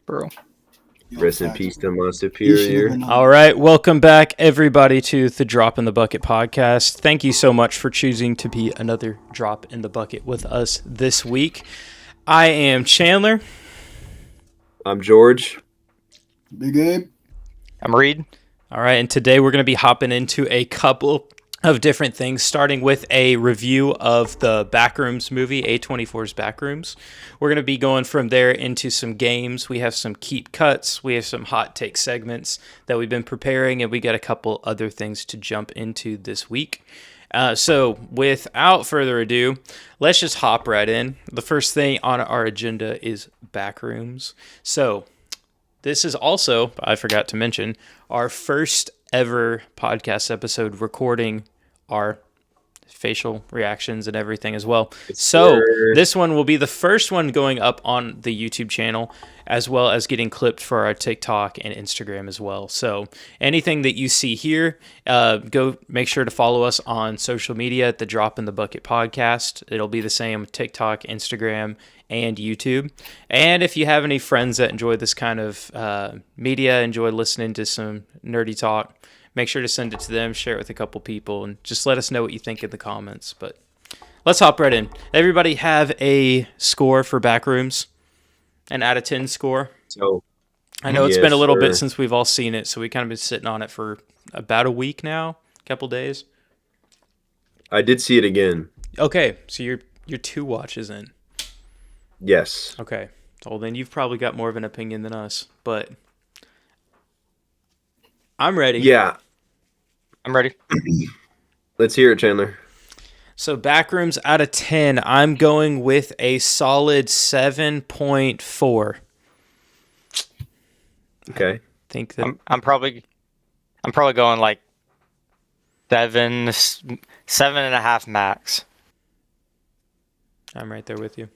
bro. Rest in peace to my superior. All right, welcome back, everybody, to the Drop in the Bucket podcast. Thank you so much for choosing to be another Drop in the Bucket with us this week. I am Chandler. I'm George. Big Abe. I'm Reed. All right, and today we're going to be hopping into a couple of different things, starting with a review of the Backrooms movie, A24's Backrooms. We're going to be going from there into some games. We have some keep cuts. We have some hot take segments that we've been preparing, and we got a couple other things to jump into this week. So without further ado, let's just hop right in. The first thing on our agenda is Backrooms. So this is also, I forgot to mention, our first ever podcast episode recording our facial reactions and everything as well. So this one will be the first one going up on the YouTube channel, as well as getting clipped for our TikTok and Instagram as well. So anything that you see here, go make sure to follow us on social media at the Drop in the Bucket podcast. It'll be the same with TikTok, Instagram, and YouTube. And if you have any friends that enjoy this kind of media, enjoy listening to some nerdy talk, make sure to send it to them, share it with a couple people, and just let us know what you think in the comments. But let's hop right in. Everybody have a score for Backrooms? An out of 10 score? So, I know it's been a little bit since we've all seen it, so we kind of been sitting on it for about a week now, a couple days. I did see it again. Okay, so you're 2 watches in. Yes. Okay, well then you've probably got more of an opinion than us, but I'm ready. Yeah. I'm ready. Let's hear it, Chandler. So Backrooms out of 10, I'm going with a solid 7.4. Okay. Think that I'm probably going like 7.5 max. I'm right there with you.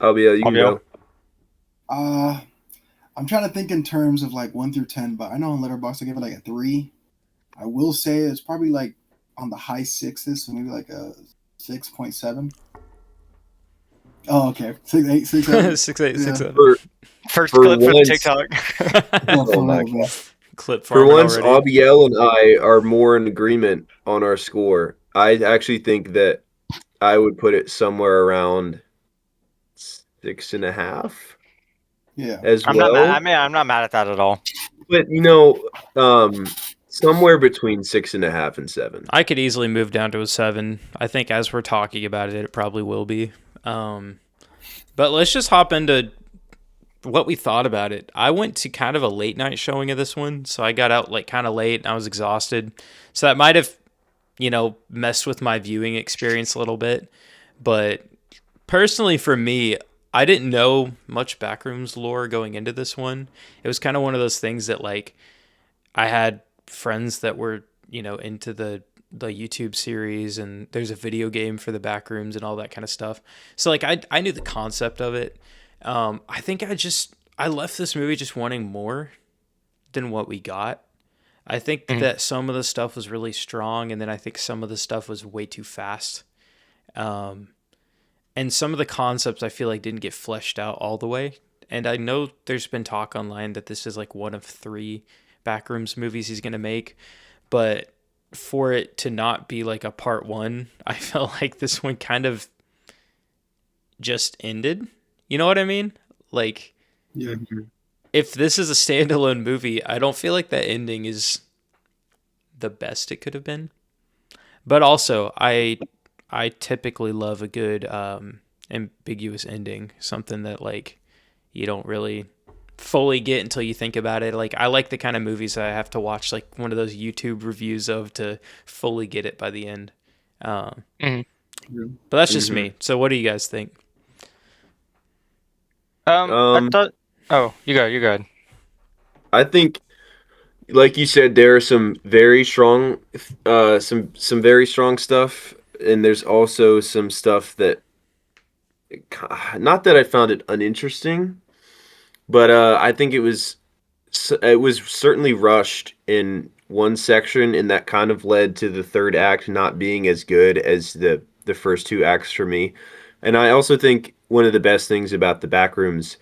You can go. I'm trying to think in terms of like 1 through 10, but I know on Letterboxd I give it like a 3. I will say it's probably like on the high 6s, so maybe like a 6.7. Oh, okay. 6.8, 6.7. 6.8, 6.7. First for clip once, from TikTok. Oh my God. Clip For once, already. Abiel and I are more in agreement on our score. I actually think that I would put it somewhere around 6.5. Yeah. As I'm well. I'm not mad at that at all. But somewhere between 6.5 and 7. I could easily move down to a 7. I think as we're talking about it, it probably will be. But let's just hop into what we thought about it. I went to kind of a late night showing of this one, so I got out like kind of late and I was exhausted. So that might have, messed with my viewing experience a little bit. But personally for me, I didn't know much Backrooms lore going into this one. It was kind of one of those things that like I had friends that were, into the YouTube series, and there's a video game for the Backrooms and all that kind of stuff. So like I knew the concept of it. I think I left this movie just wanting more than what we got. I think that some of the stuff was really strong, and then I think some of the stuff was way too fast. And some of the concepts I feel like didn't get fleshed out all the way. And I know there's been talk online that this is like one of 3 Backrooms movies he's going to make. But for it to not be like a part 1, I felt like this one kind of just ended. You know what I mean? Like, Yeah. if this is a standalone movie, I don't feel like that ending is the best it could have been. But also, I typically love a good ambiguous ending, something that like you don't really fully get until you think about it. Like I like the kind of movies that I have to watch like one of those YouTube reviews of to fully get it by the end. But that's just me. So what do you guys think? I thought. Oh, you go. I think, like you said, there are some very strong, some very strong stuff, and there's also some stuff that, not that I found it uninteresting, but I think it was certainly rushed in one section, and that kind of led to the third act not being as good as the first 2 acts for me. And I also think one of the best things about the Backrooms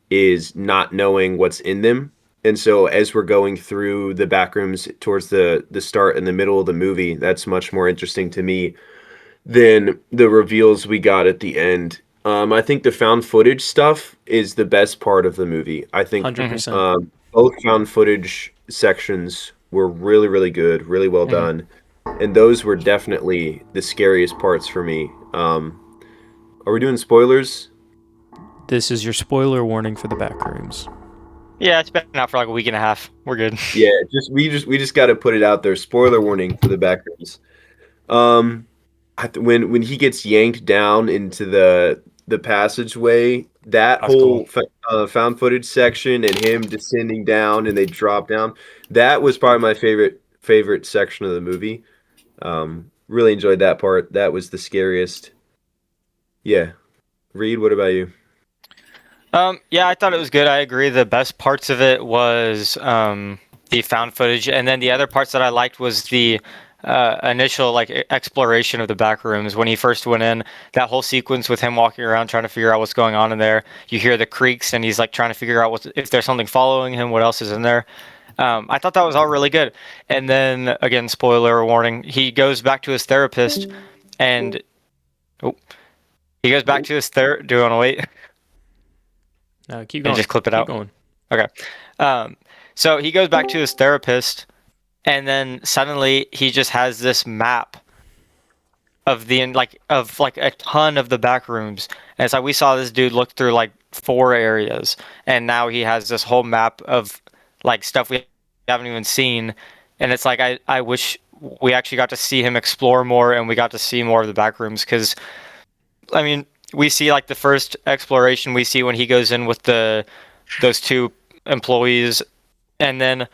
is not knowing what's in them. And so as we're going through the back rooms towards the start and the middle of the movie, that's much more interesting to me than the reveals we got at the end. I think the found footage stuff is the best part of the movie. I think 100%. both found footage sections were really, really good, really well done. And those were definitely the scariest parts for me. Are we doing spoilers? This is your spoiler warning for the Backrooms. Yeah, it's been out for like a week and a half. We're good. Yeah, we just got to put it out there. Spoiler warning for the Backrooms. When he gets yanked down into the passageway, that That's whole cool. found footage section and him descending down and they drop down, that was probably my favorite section of the movie. Really enjoyed that part. That was the scariest. Yeah. Reed, what about you? Yeah, I thought it was good. I agree. The best parts of it was the found footage, and then the other parts that I liked was the initial like exploration of the back rooms when he first went in. That whole sequence with him walking around trying to figure out what's going on in there. You hear the creaks, and he's like trying to figure out if there's something following him. What else is in there? I thought that was all really good. And then again, spoiler warning: he goes back to his therapist, and oh, he goes back to his therapist. Do you want to wait? Keep going. And just clip it out. Keep going. Okay. So he goes back to his therapist, and then suddenly he just has this map of a ton of the back rooms. And it's like we saw this dude look through like 4 areas, and now he has this whole map of like stuff we haven't even seen. And it's like I wish we actually got to see him explore more, and we got to see more of the back rooms because I mean we see like the first exploration we see when he goes in with those 2 employees, and then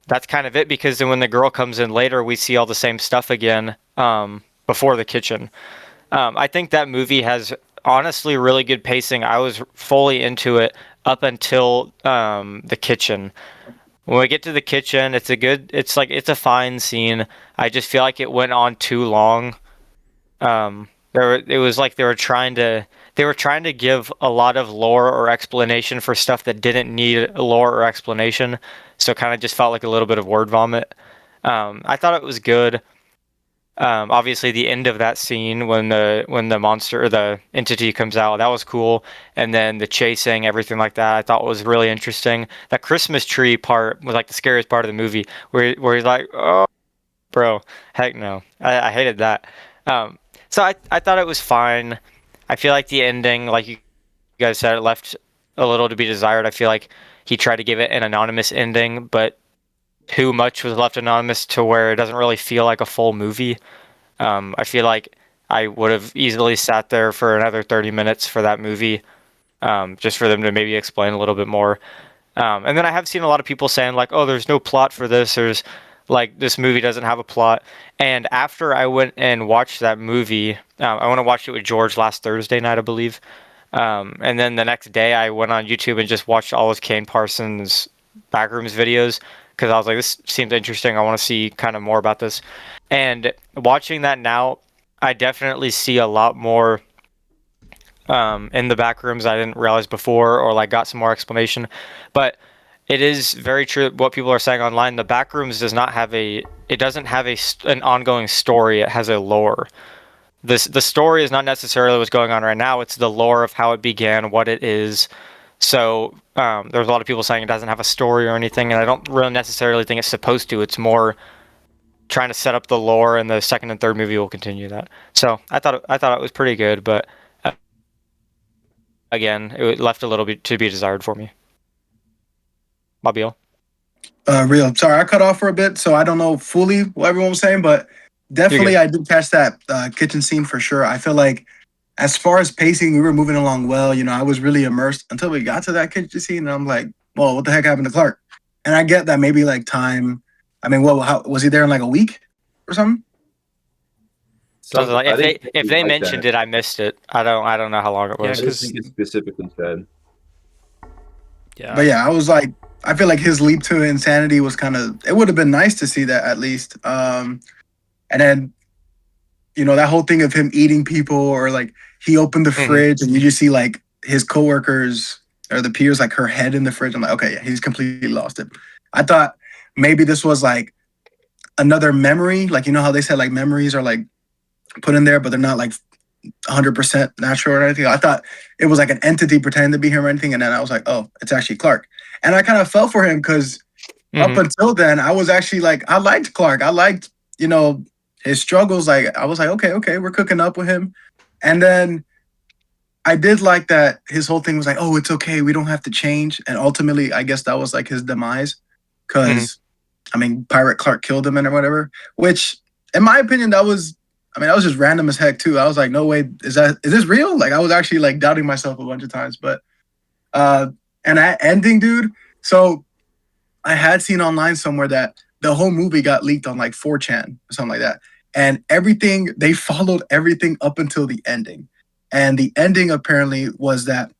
that's kind of it because then when the girl comes in later we see all the same stuff again before the kitchen. I think that movie has honestly really good pacing. I was fully into it up until the kitchen. When we get to the kitchen, it's a fine scene. I just feel like it went on too long. It was like they were trying to give a lot of lore or explanation for stuff that didn't need lore or explanation, so it kind of just felt like a little bit of word vomit. I thought it was good. Obviously, the end of that scene when the monster or the entity comes out, that was cool, and then the chasing, everything like that, I thought was really interesting. That Christmas tree part was like the scariest part of the movie, where he's like, "Oh, bro, heck no," I hated that. So I thought it was fine. I feel like the ending, like you guys said, it left a little to be desired. I feel like he tried to give it an anonymous ending, but too much was left anonymous to where it doesn't really feel like a full movie. I feel like I would have easily sat there for another 30 minutes for that movie, just for them to maybe explain a little bit more. And then I have seen a lot of people saying like, "Oh, there's no plot for this. There's like this movie doesn't have a plot." And after I went and watched that movie, I went to watch it with George last Thursday night, I believe. And then the next day, I went on YouTube and just watched all of Kane Parsons' Backrooms videos because I was like, this seems interesting. I want to see kind of more about this. And watching that now, I definitely see a lot more in the Backrooms I didn't realize before, or like got some more explanation. But it is very true what people are saying online. The Backrooms doesn't have an ongoing story. It has a lore. The story is not necessarily what's going on right now. It's the lore of how it began, what it is. So there's a lot of people saying it doesn't have a story or anything, and I don't really necessarily think it's supposed to. It's more trying to set up the lore, and the second and third movie will continue that. So I thought it was pretty good, but again, it left a little bit to be desired for me. Mobile. Real. Sorry, I cut off for a bit, so I don't know fully what everyone was saying, but definitely I did catch that kitchen scene for sure. I feel like as far as pacing, we were moving along well. You know, I was really immersed until we got to that kitchen scene, and I'm like, well, what the heck happened to Clark? And I get that maybe like time. I mean, how was he there in like a week or something? So like, if they mentioned it, I missed it. I don't know how long it was. I just think it specifically said. Yeah. But yeah, I was like, I feel like his leap to insanity was kind of. It would have been nice to see that at least. And then, you know, that whole thing of him eating people, or like he opened the fridge and you just see like his coworkers or the peers like her head in the fridge. I'm like, okay, yeah, he's completely lost it. I thought maybe this was like another memory, like you know how they said like memories are like put in there, but they're not like 100% natural or anything. I thought it was like an entity pretending to be him or anything, and then I was like, oh, it's actually Clark. And I kind of felt for him because up until then, I was actually like, I liked Clark. I liked, you know, his struggles. Like I was like, okay, we're cooking up with him. And then I did like that his whole thing was like, oh, it's okay, we don't have to change. And ultimately, I guess that was like his demise, because I mean, Pirate Clark killed him and or whatever. Which, in my opinion, that was just random as heck too. I was like, no way, is this real? Like I was actually like doubting myself a bunch of times. But and that ending, dude. So I had seen online somewhere that the whole movie got leaked on like 4chan or something like that. And everything, they followed everything up until the ending. And the ending apparently was that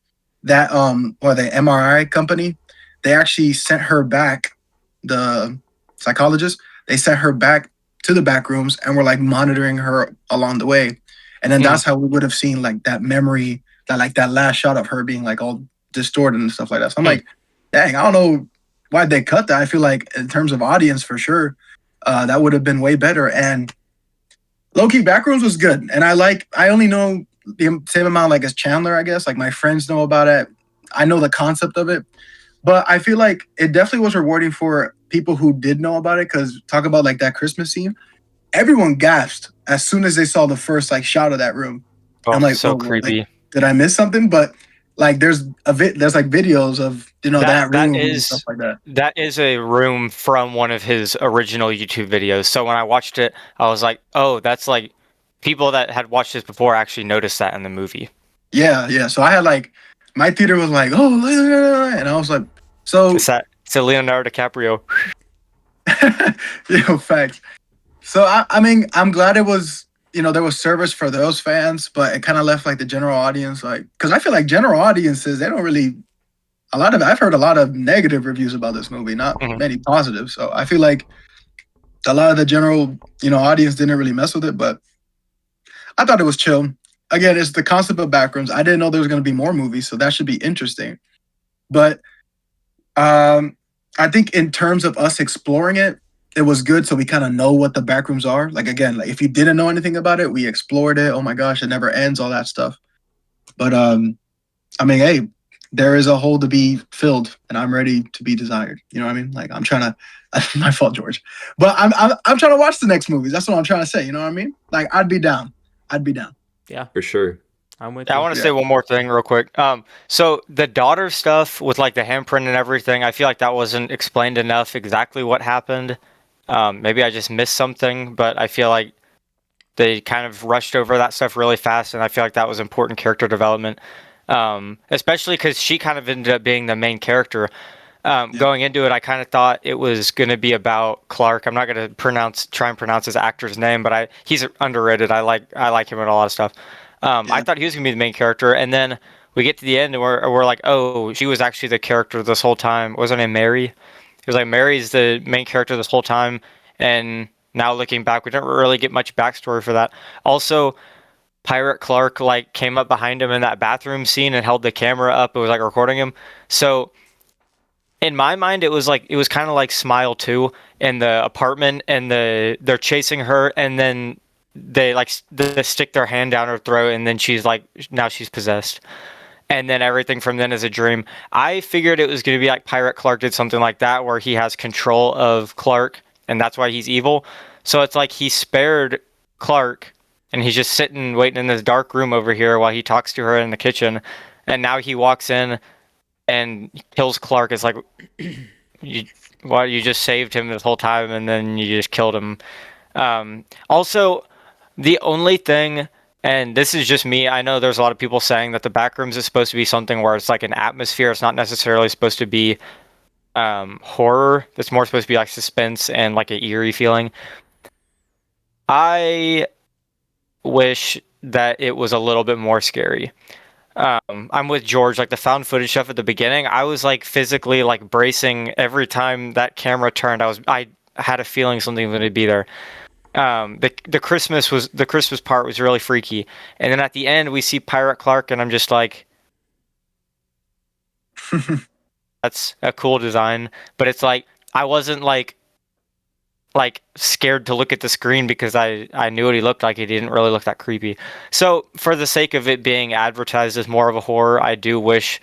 or the MRI company, they actually sent her back, the psychologist, they sent her back to the back rooms and were like monitoring her along the way. And then that's how we would have seen like that memory, that last shot of her being like all distorted and stuff like that. So I'm like, dang, I don't know why'd they cut that. I feel like in terms of audience, for sure, that would have been way better. And low-key Backrooms was good. And I only know the same amount like as Chandler, I guess. Like my friends know about it. I know the concept of it. But I feel like it definitely was rewarding for people who did know about it, because talk about like that Christmas scene. Everyone gasped as soon as they saw the first like shot of that room. Oh, I'm like, so oh, creepy. like, did I miss something? But like there's like videos of, you know, that room and stuff like that. That is a room from one of his original YouTube videos. So when I watched it, I was like, oh, that's like people that had watched this before actually noticed that in the movie. Yeah. So I had like, my theater was like, oh, and I was like, so It's Leonardo DiCaprio. you know, facts. So I mean, I'm glad it was, you know, there was service for those fans, but it kind of left like the general audience, like, because I feel like general audiences, they don't really, I've heard a lot of negative reviews about this movie, not many positive. So I feel like a lot of the general, you know, audience didn't really mess with it, but I thought it was chill. Again, it's the concept of Backrooms. I didn't know there was going to be more movies, so that should be interesting. But I think in terms of us exploring it, it was good, so we kind of know what the Backrooms are. Like again, like if you didn't know anything about it, we explored it. Oh my gosh, it never ends, all that stuff. But I mean, hey, there is a hole to be filled, and I'm ready to be desired. You know what I mean? Like I'm trying to. My fault, George. But I'm trying to watch the next movies. That's what I'm trying to say. You know what I mean? Like I'd be down. Yeah, For sure. I'm with I you. want to say one more thing real quick. So the daughter stuff with like the handprint and everything, I feel like that wasn't explained enough exactly what happened. Maybe I just missed something, but I feel like they kind of rushed over that stuff really fast, and I feel like that was important character development. Especially because she kind of ended up being the main character. Going into it, I kind of thought it was going to be about Clark. I'm not going to try and pronounce his actor's name, but he's underrated. I like him in a lot of stuff. I thought he was going to be the main character, and then we get to the end and we're like, oh, she was actually the character this whole time. Was her name Mary? It was like Mary's the main character this whole time, and now looking back, we didn't really get much backstory for that. Also, Pirate Clark like came up behind him in that bathroom scene and held the camera up. It was like recording him. So in my mind, it was kind of like Smile 2 in the apartment, and they're chasing her, and then they stick their hand down her throat, and then now she's possessed, and then everything from then is a dream. I figured it was going to be like Pirate Clark did something like that, where he has control of Clark, and that's why he's evil. So it's like he spared Clark, and he's just sitting waiting in this dark room over here while he talks to her in the kitchen, and now he walks in and kills Clark. It's like, you just saved him this whole time, and then you just killed him. Also, the only thing, and this is just me, I know there's a lot of people saying that the Backrooms is supposed to be something where it's like an atmosphere. It's not necessarily supposed to be horror. It's more supposed to be like suspense and like an eerie feeling. I wish that it was a little bit more scary. I'm with George. Like the found footage stuff at the beginning, I was like physically like bracing every time that camera turned. I had a feeling something was going to be there. The Christmas part was really freaky, and then at the end we see Pirate Clark, and I'm just like, That's a cool design, but it's like I wasn't like scared to look at the screen because I knew what he looked like. He didn't really look that creepy. So for the sake of it being advertised as more of a horror, I do wish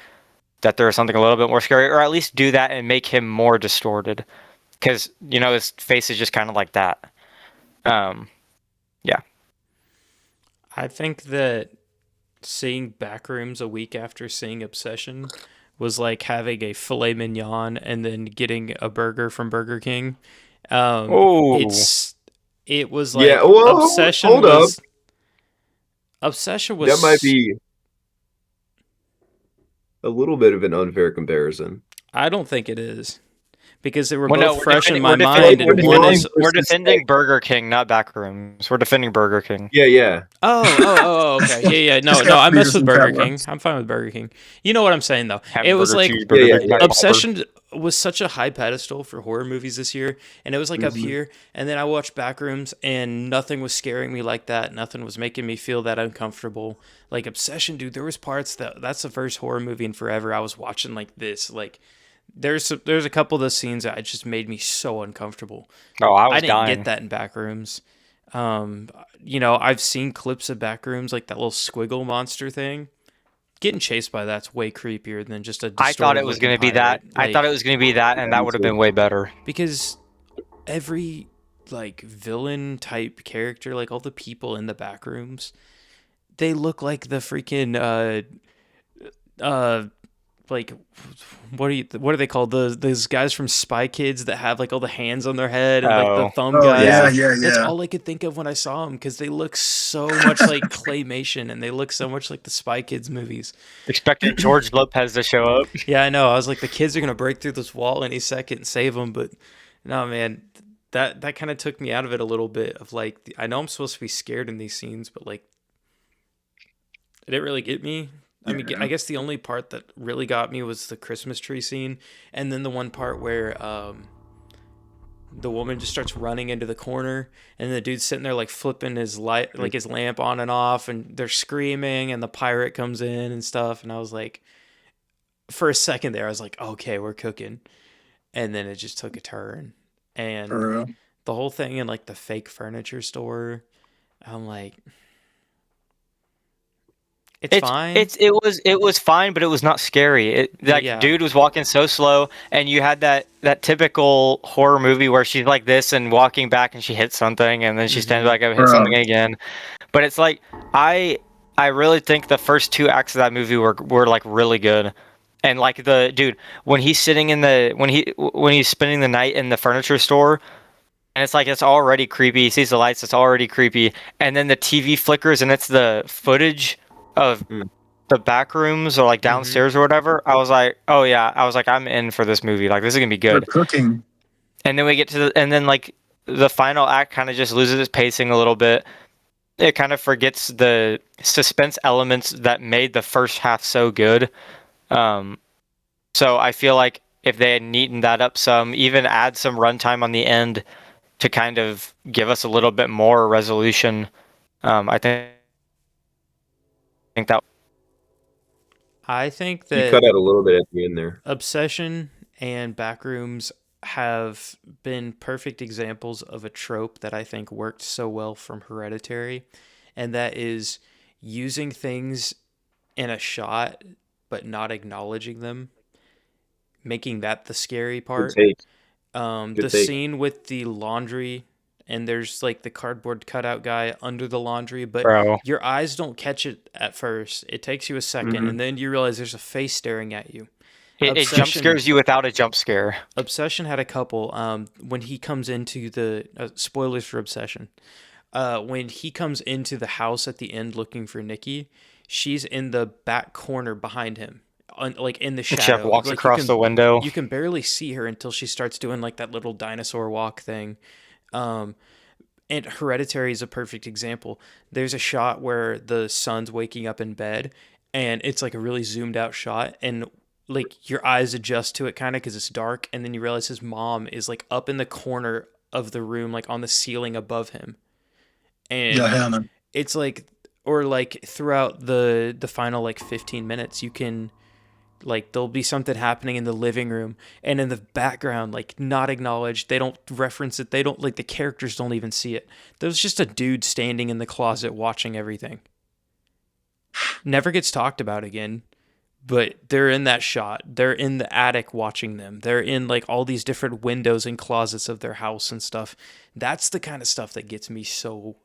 that there was something a little bit more scary, or at least do that and make him more distorted, because his face is just kind of like that. Yeah. I think that seeing Backrooms a week after seeing Obsession was like having a filet mignon and then getting a burger from Burger King. Oh, It was Yeah. like Well, hold up. Obsession That might was. be a little bit of an unfair comparison. I don't think it is because they were well, no, both we're fresh in defending my we're mind, defending we're and one defending is. we're defending Burger King, not Backrooms. We're defending Burger King. Yeah, yeah. Okay. Yeah. Just No, got I mess beers with and Burger fat King. ones. I'm fine with Burger King. You know what I'm saying, though. It was Hamburger, like Yeah, cheeseburger, yeah, Big yeah. Mac, Whopper. Obsession was such a high pedestal for horror movies this year, and it was like up here. And then I watched Backrooms, and nothing was scaring me like that. Nothing was making me feel that uncomfortable. Like Obsession, dude. There was parts that's the first horror movie in forever I was watching like this. Like there's a couple of the scenes that just made me so uncomfortable. Oh, I I was didn't get dying. that in Backrooms. I've seen clips of Backrooms, like that little squiggle monster thing. Getting chased by that's way creepier than just a I thought distorted it was looking going to be that. pirate. I thought it Like, was going to be that, and that Me would have too. been way better. because every like villain type character, like all the people in the Backrooms, they look like the freaking like what are they called? Those guys from Spy Kids that have like all the hands on their head and like the Oh, thumb Oh guys. yeah, Yeah. yeah, That's yeah. all I could think of when I saw them because they look so much like claymation and they look so much like the Spy Kids movies. expecting George Lopez to show up. Yeah, I know. I was like, the kids are gonna break through this wall any second and save them, but no, man, that kind of took me out of it a little bit. Of like, I know I'm supposed to be scared in these scenes, but like, it didn't really get me. I mean, I Yeah. guess the only part that really got me was the Christmas tree scene, and then the one part where the woman just starts running into the corner, and the dude's sitting there like flipping his light, like his lamp on and off, and they're screaming, and the pirate comes in and stuff, and I was like, for a second there, I was like, okay, we're cooking, and then it just took a turn, and For real. the whole thing in like the fake furniture store, I'm like, it's fine. It was fine, but it was not scary. Like Yeah. dude was walking so slow, and you had that typical horror movie where she's like this and walking back, and she hits something, and then she stands back up and hits Bro. something again. But it's like I really think the first two acts of that movie were like really good. And like the dude when he's sitting in the when he's spending the night in the furniture store, and it's like it's already creepy. He sees the lights, it's already creepy, and then the TV flickers, and it's the footage of Mm. the back rooms or like downstairs or whatever. I was like, oh yeah, I was like, I'm in for this movie. Like this is gonna be They're good. cooking. And then we get to and then like the final act kind of just loses its pacing a little bit. It kind of forgets the suspense elements that made the first half so good. Um, so I feel like if they had neatened that up some, even add some runtime on the end to kind of give us a little bit more resolution, I think that. I think You that cut out a little bit at the end there. Obsession and Backrooms have been perfect examples of a trope that I think worked so well from Hereditary, and that is using things in a shot but not acknowledging them, making that the scary Good part. take. The Good take. scene with the laundry, and there's like the cardboard cutout guy under the laundry, but Bro. your eyes don't catch it at first. It takes you a 2nd Mhm. and then you realize there's a face staring at you. It jump Obsession- scares you without a jump scare. Obsession had a couple. When he comes into the spoilers for Obsession, when he comes into the house at the end looking for Nikki, she's in the back corner behind him, like in the Chef shadow. walks Like, you across can- the window. You can barely see her until she starts doing like that little dinosaur walk thing. And Hereditary is a perfect example. There's a shot where the son's waking up in bed, and it's like a really zoomed out shot, and like your eyes adjust to it kind of because it's dark, and then you realize his mom is like up in the corner of the room, like on the ceiling above him, and Yeah, Hannah. it's like, or like throughout the final like 15 minutes, you can Like there'll be something happening in the living room and in the background, like not acknowledged. They don't reference it. They don't like the characters don't even see it. There's just a dude standing in the closet watching everything. Never gets talked about again, but they're in that shot. They're in the attic watching them. They're in like all these different windows and closets of their house and stuff. That's the kind of stuff that gets me so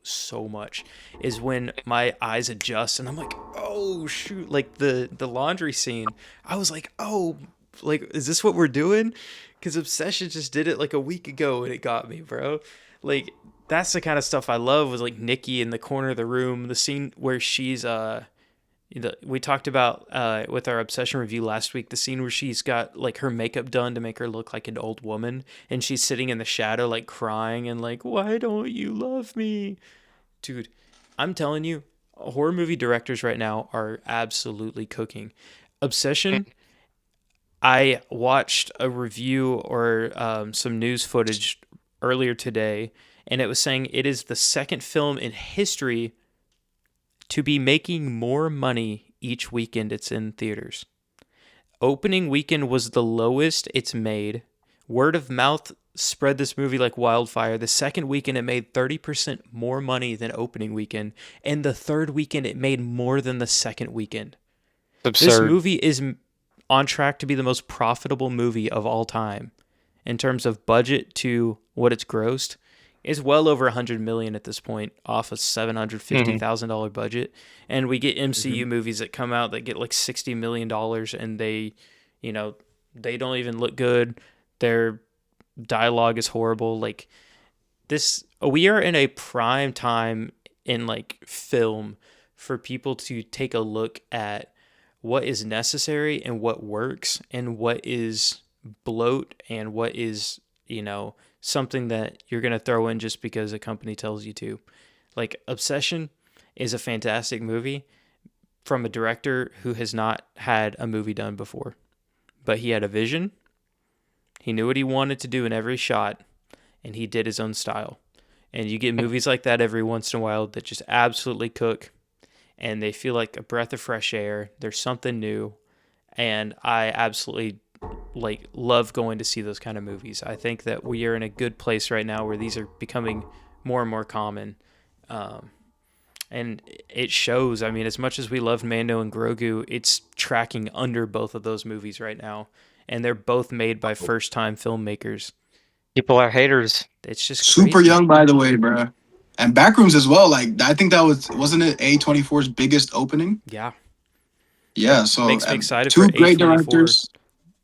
much is when my eyes adjust and I'm like, "Oh shoot, like the laundry scene." I was like, "Oh, like is this what we're doing?" Cuz Obsession just did it like a week ago and it got me, bro. Like that's the kind of stuff I love was like Nikki in the corner of the room, the scene where she's we talked about with our Obsession review last week the scene where she's got like her makeup done to make her look like an old woman and she's sitting in the shadow like crying and like, why don't you love me, dude? I'm telling you, horror movie directors right now are absolutely cooking. Obsession, I watched a review or some news footage earlier today and it was saying it is the second film in history to be making more money each weekend it's in theaters. Opening weekend was the lowest it's made. Word of mouth spread this movie like wildfire. The second weekend it made 30% more money than opening weekend, and the third weekend it made more than the second weekend. This Absurd. movie is on track to be the most profitable movie of all time in terms of budget to what it's grossed. It's well over 100 million at this point off a $750,000 budget, and we get MCU movies that come out that get like $60 million, and they, they don't even look good. Their dialogue is horrible. Like this, we are in a prime time in like film for people to take a look at what is necessary and what works and what is bloat and what is something that you're going to throw in just because a company tells you to. Like Obsession is a fantastic movie from a director who has not had a movie done before, but he had a vision. He knew what he wanted to do in every shot, and he did his own style. And you get movies like that every once in a while that just absolutely cook, and they feel like a breath of fresh air. There's something new, and I absolutely love going to see those kind of movies. I think that we are in a good place right now where these are becoming more and more common. And it shows. I mean, as much as we love Mando and Grogu, it's tracking under both of those movies right now. And they're both made by first-time filmmakers. People are haters. It's just Super crazy. young, by the way, bro. And Backrooms as well. Like I think that wasn't it A24's biggest opening? Yeah. Yeah. So Makes me excited two for great A24. directors.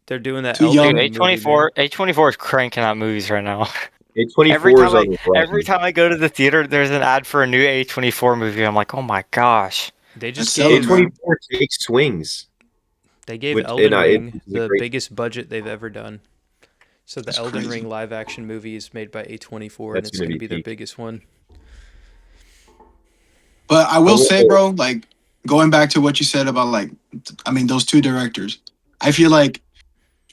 They're doing that Too Elden young. Ring Dude, movie, man. A24 is cranking out movies right now. Every A24 time is I on the rise. every time I go to the theater, there's an ad for a new A24 movie. I'm like, oh my gosh. They just That's gave selling, A24 takes swings. they gave Which Elden Ring is a the great. biggest budget they've ever done. So the That's Elden crazy. Ring live action movie is made by A24 and That's it's gonna going to be be their peak. biggest one. But I will say, will- bro, like going back to what you said about those two directors, I feel like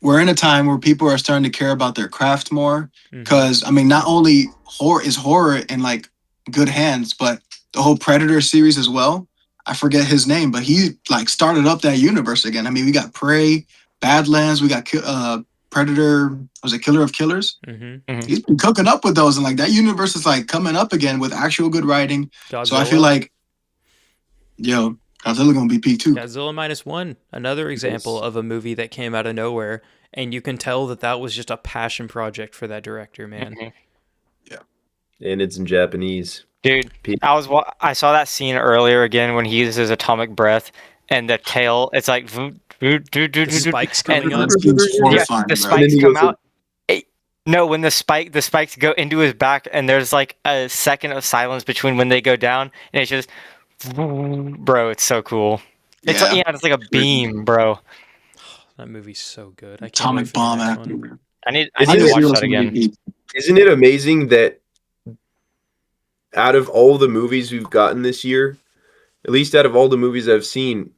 we're in a time where people are starting to care about their craft more. Mhm. Because not only horror in like good hands, but the whole Predator series as well. I forget his name, but he like started up that universe again. I mean, we got Prey, Badlands, we got Predator. Was it Killer of Killers? Mhm. He's been cooking up with those, and like that universe is like coming up again with actual good writing. Godzilla. So I feel like, Godzilla gonna be peak too. Godzilla -1, another example Yes. of a movie that came out of nowhere, and you can tell that that was just a passion project for that director, man. Mhm. And it's in Japanese. Dude, Pe- I saw that scene earlier again when he uses atomic breath and the tail. It's like The spikes coming and up. That scene's yeah, horrifying, the bro. spikes he come goes out. No, when the spikes go into his back, and there's like a second of silence between when they go down, and it's just, bro, it's so cool. It's like, Yeah. it's like a beam, bro. That movie's so good. I can't Atomic wait for the bomb next acting, one. man. I need Isn't to it- watch that Zero's gonna be again. peak. Isn't it amazing that out of all the movies we've gotten this year, at least out of all the movies I've seen,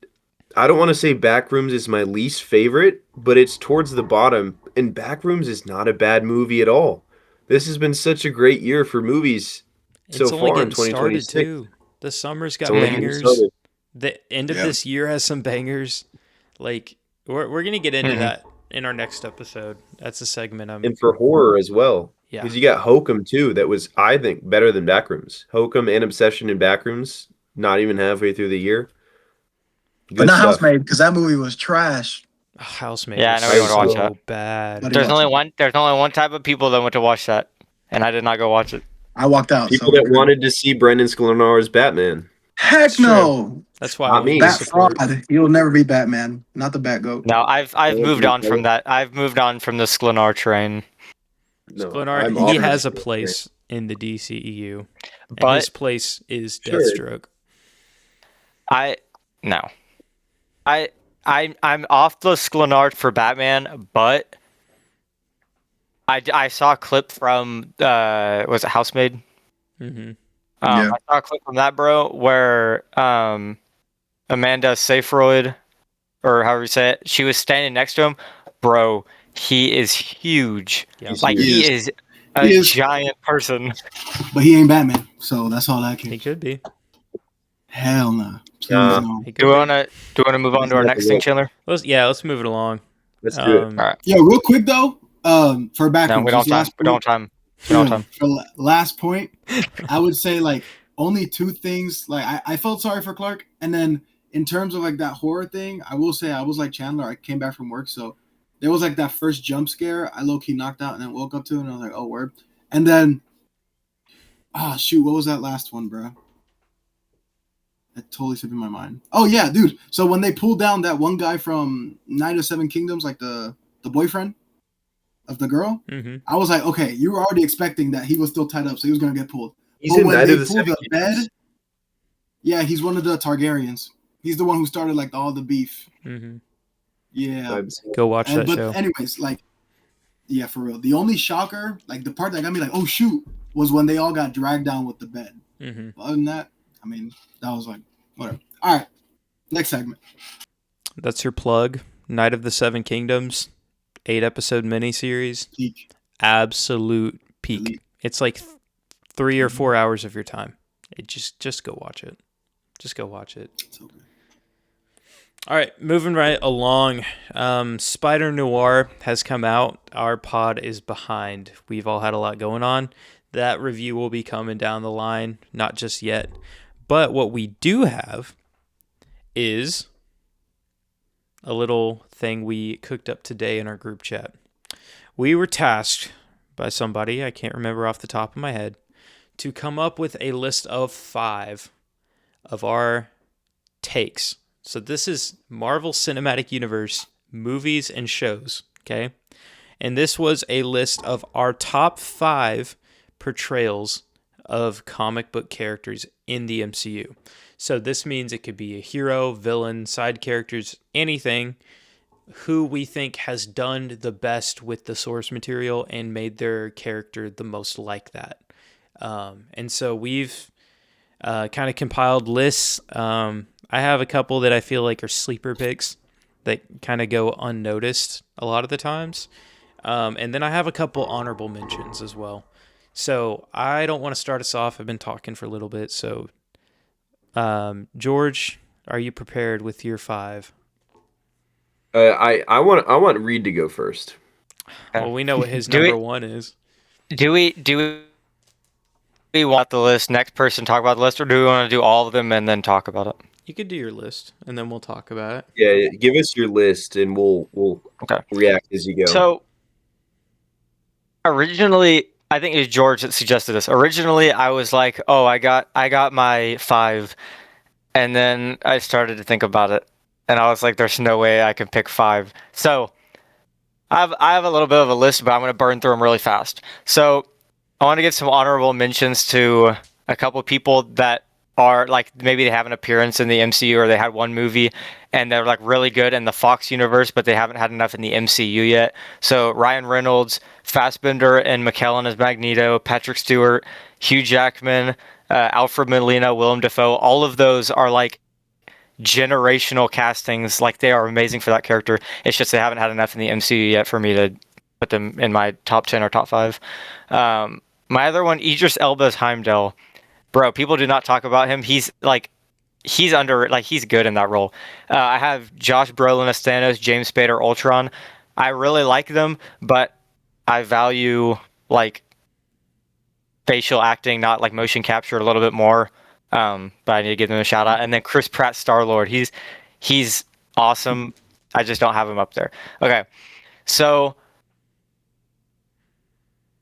I don't want to say Backrooms is my least favorite, but it's towards the bottom. And Backrooms is not a bad movie at all. This has been such a great year for movies so It's only far in getting started 2026. too. The summer's got It's only getting bangers. started. The end of Yeah. this year has some bangers. Like We're gonna get into Mhm. that in our next episode. That's a segment. And for horror as well. Yeah. Because you got Hokum too, that was, I think, better than Backrooms. Hokum and Obsession in Backrooms, not even halfway through the year. But Good not stuff. Housemaid, because that movie was trash. Housemaid Yeah, I was know we want to watch so that. bad. But There's only one type of people that went to watch that, and I did not go watch it. I walked out. People so that wanted to see Brendan Sklenar's Batman. Heck It's true. no. That's why Not we me. need Bat support. fraud. He'll never be Batman. Not the Bat Goat. No, I've would moved be on from cool. that. I've moved on from the Sklenar train. No, Sklenar, I'm he off has a this. place in the DCEU, and But his place is Sure. Deathstroke. No. I'm off the Sklenar for Batman, but I saw a clip from was it Housemaid? Mm-hmm. Yeah. I saw a clip from that, bro, where Amanda Seyfried, or however you say it, she was standing next to him. Bro, he is huge. Yeah. He's Like huge. he is a He is. giant person. But he ain't Batman. So that's all that He can. could be. Hell no. Please Nah. no. He could Do we be. wanna move on to our next thing, Chandler? Let's move it along. Let's do it. All right. Yeah, real quick though. For Backrooms. No, we don't have time. We don't have time. We don't have time. For last point, I would say like only two things. Like I felt sorry for Clark, and then in terms of like that horror thing, I will say I was like Chandler. I came back from work, so there was like that first jump scare. I low key knocked out and then woke up to, it, and I was like, oh word. And then, shoot, what was that last one, bro? It totally slipped in my mind. Oh yeah, dude. So when they pulled down that one guy from Night of Seven Kingdoms, like the boyfriend of the girl, Mm-hmm. I was like, okay, you were already expecting that he was still tied up, so he was gonna get pulled. He's But in when Night they of the pulled Seven the bed, Kingdoms. yeah, he's one of the Targaryens. He's the one who started like all the beef. Mm-hmm. Yeah. Go watch that But show. anyways, like, yeah, for real. The only shocker, like the part that got me like, oh shoot, was when they all got dragged down with the bed. Mm-hmm. Other than that, I mean, that was like whatever. All right, next segment. That's your plug. Night of the Seven Kingdoms, 8-episode miniseries. Peak. Absolute peak. Elite. It's like 3 or 4 hours of your time. It just go watch it. Just go watch it. It's okay. All right, moving right along. Spider Noir has come out. Our pod is behind. We've all had a lot going on. That review will be coming down the line, not just yet. But what we do have is a little thing we cooked up today in our group chat. We were tasked by somebody, I can't remember off the top of my head, to come up with a list of 5 of our takes. So this is Marvel Cinematic Universe movies and shows, okay? And this was a list of our top 5 portrayals of comic book characters in the MCU. So this means it could be a hero, villain, side characters, anything who we think has done the best with the source material and made their character the most like that. And so we've kind of compiled lists. I have a couple that I feel like are sleeper picks that kind of go unnoticed a lot of the times. And then I have a couple honorable mentions as well. So I don't want to start us off. I've been talking for a little bit. So, George, are you prepared with your 5? I want Reed to go first. Well, we know what his Do number we- 1 is. Do we want the list? Next person talk about the list, or do we want to do all of them and then talk about it? You could do your list, and then we'll talk about it. Yeah, give us your list, and we'll Okay. react as you go. So originally, I think it was George that suggested this. Originally, I was like, "Oh, I got my 5," and then I started to think about it, and I was like, "There's no way I can pick 5." So I have a little bit of a list, but I'm going to burn through them really fast. So I want to give some honorable mentions to a couple of people that are like maybe they have an appearance in the MCU or they had one movie and they're like really good in the Fox universe, but they haven't had enough in the MCU yet. So Ryan Reynolds, Fassbender and McKellen as Magneto, Patrick Stewart, Hugh Jackman, Alfred Molina, Willem Dafoe. All of those are like generational castings. Like they are amazing for that character. It's just they haven't had enough in the MCU yet for me to put them in my top 10 or top 5. My other one, Idris Elba's Heimdall. Bro, people do not talk about him. He's like he's he's good in that role. I have Josh Brolin as Thanos, James Spader Ultron. I really like them, but I value like facial acting, not like motion capture, a little bit more. But I need to give them a shout out. And then Chris Pratt Star-Lord, he's awesome. I just don't have him up there. Okay, so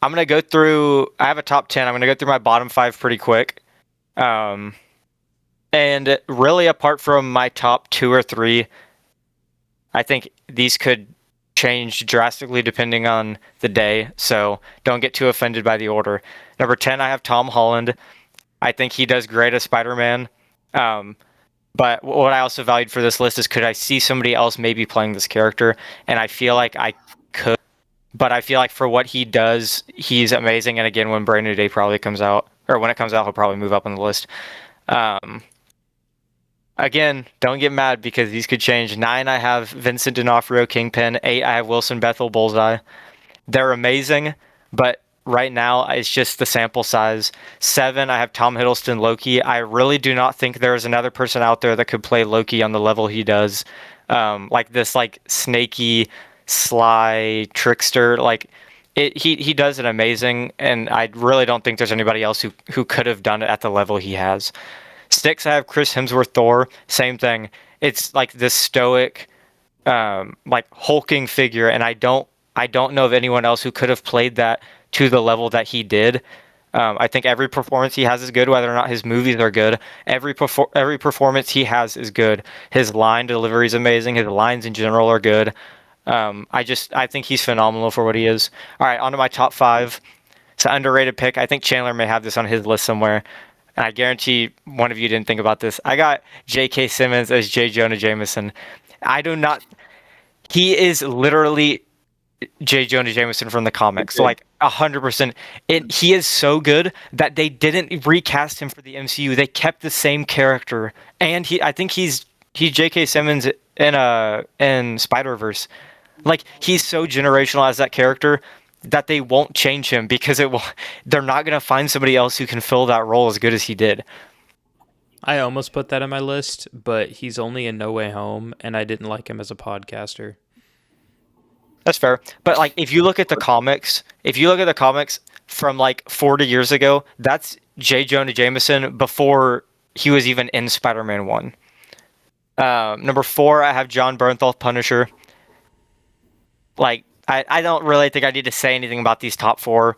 I'm gonna go through. I have a top 10. I'm gonna go through my bottom 5 pretty quick. And really, apart from my top 2 or 3, I think these could change drastically depending on the day. So don't get too offended by the order. Number 10, I have Tom Holland. I think he does great as Spider-Man. But what I also valued for this list is, could I see somebody else maybe playing this character? And I feel like I could. But I feel like for what he does, he's amazing. And again, when Brand New Day probably comes out, or when it comes out, he'll probably move up on the list. Again, don't get mad because these could change. 9, I have Vincent D'Onofrio, Kingpin. 8, I have Wilson Bethel, Bullseye. They're amazing, but right now it's just the sample size. 7, I have Tom Hiddleston, Loki. I really do not think there is another person out there that could play Loki on the level he does. Like this, like snaky, sly trickster. Like he does it amazing, and I really don't think there's anybody else who could have done it at the level he has. 6, I have Chris Hemsworth, Thor. Same thing. It's like this stoic, like hulking figure, and I don't know of anyone else who could have played that to the level that he did. I think every performance he has is good, whether or not his movies are good. Every performance he has is good. His line delivery is amazing. His lines in general are good. I think he's phenomenal for what he is. All right, on to my top 5. It's an underrated pick. I think Chandler may have this on his list somewhere. And I guarantee one of you didn't think about this. I got J.K. Simmons as J. Jonah Jameson. He is literally J. Jonah Jameson from the comics. So like 100%. He is so good that they didn't recast him for the MCU. They kept the same character. And I think he's J.K. Simmons in Spider-Verse. Like, he's so generational as that character that they won't change him because they're not going to find somebody else who can fill that role as good as he did. I almost put that on my list, but he's only in No Way Home, and I didn't like him as a podcaster. That's fair. But like, if you look at the comics from like 40 years ago, that's J. Jonah Jameson before he was even in Spider-Man 1. Number 4, I have John Bernthal, Punisher. Like, I don't really think I need to say anything about these top 4.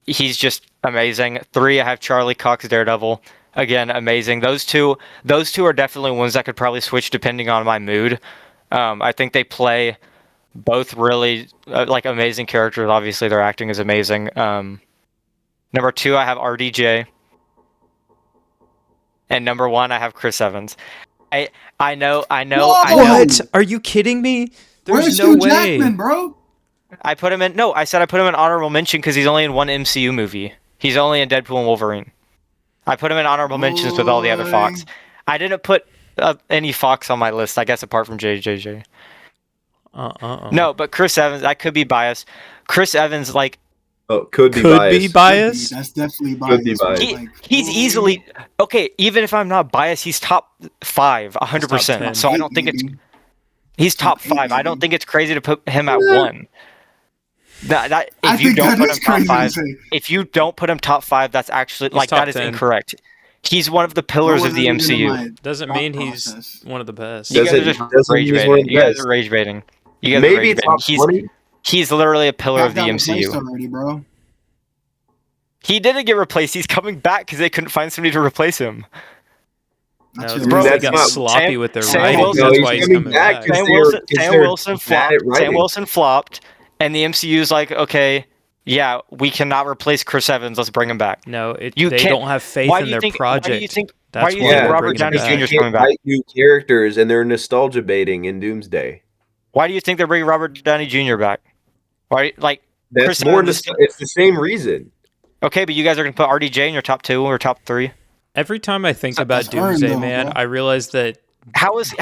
He's just amazing. 3, I have Charlie Cox, Daredevil. Again, amazing. Those two are definitely ones that could probably switch depending on my mood. I think they play both really like amazing characters. Obviously, their acting is amazing. Number 2, I have RDJ. And number 1, I have Chris Evans. I know. What? Are you kidding me? Where's Hugh Jackman, bro? I said I put him in honorable mention because he's only in one MCU movie. He's only in Deadpool and Wolverine. I put him in honorable mentions with all the other Fox. I didn't put any Fox on my list, I guess, apart from JJJ. No, but Chris Evans, I could be biased. Chris Evans, like... Oh, could be biased. That's definitely biased. Could be biased. He's easily... Okay, even if I'm not biased, he's top 5, 100%. So I don't think it's... He's top 5. I don't think it's crazy to put him at 1. If you don't put him top 5, that's actually like that is 10. Incorrect. He's one of the pillars of the MCU. Doesn't mean he's one of the best. You guys are just rage baiting. You guys are rage baiting. Maybe top 20. He's literally a pillar of the MCU. Already, bro. He didn't get replaced. He's coming back because they couldn't find somebody to replace him. No, they got sloppy with their writing. That's why he's coming back. Sam Wilson flopped. And the MCU's like, okay, yeah, we cannot replace Chris Evans. Let's bring him back. No, they don't have faith in their project. Why do you think Robert Downey Jr. is coming back? New characters, and they're nostalgia baiting in Doomsday. Why do you think they're bringing Robert Downey Jr. back? Why, like, that's more. It's the same reason. Okay, but you guys are gonna put RDJ in your top 2 or top 3. Every time I think about Doomsday, man, I realize that. How is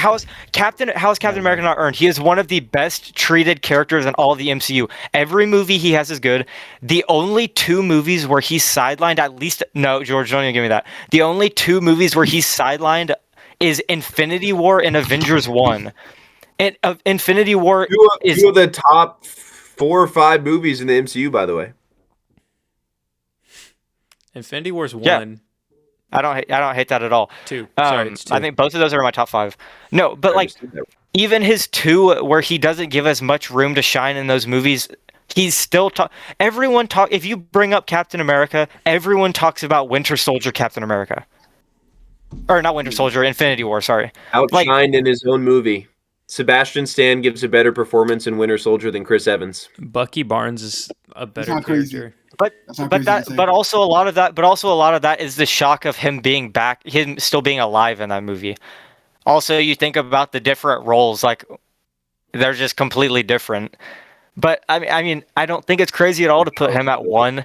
Captain America not earned? He is one of the best treated characters in all of the MCU. Every movie he has is good. The only 2 movies where he's sidelined, at least no, George, don't even give me that. The only 2 movies where he's sidelined is Infinity War and Avengers 1. And Infinity War is Two of the top 4 or 5 movies in the MCU, by the way. Infinity War's Yeah. 1. I don't hate that at all. 2. Sorry, it's 2. I think both of those are in my top 5. No, but like even his 2 where he doesn't give us much room to shine in those movies, he's still if you bring up Captain America, everyone talks about Winter Soldier Captain America. Or not Winter Soldier, Infinity War, sorry. Outshined in his own movie. Sebastian Stan gives a better performance in Winter Soldier than Chris Evans. Bucky Barnes is a better not crazy. character. But also a lot of that is the shock of him being back, him still being alive in that movie. Also, you think about the different roles, like they're just completely different. But I mean, I don't think it's crazy at all to put him at 1.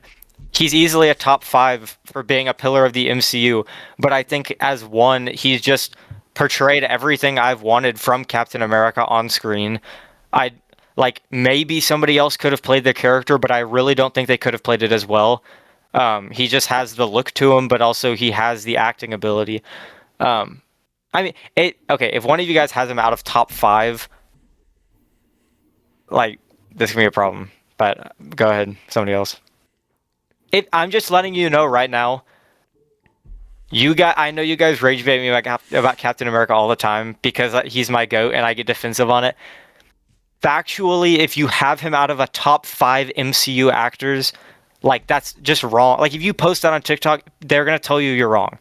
He's easily a top 5 for being a pillar of the MCU. But I think as 1, he's just portrayed everything I've wanted from Captain America on screen. Maybe somebody else could have played the character, but I really don't think they could have played it as well. He just has the look to him, but also he has the acting ability. If one of you guys has him out of top 5, this can be a problem. But go ahead, somebody else. I'm just letting you know right now. I know you guys rage bait me about Captain America all the time because he's my GOAT and I get defensive on it. Factually, if you have him out of a top 5 MCU actors, that's just wrong. If you post that on TikTok, they're gonna tell you you're wrong.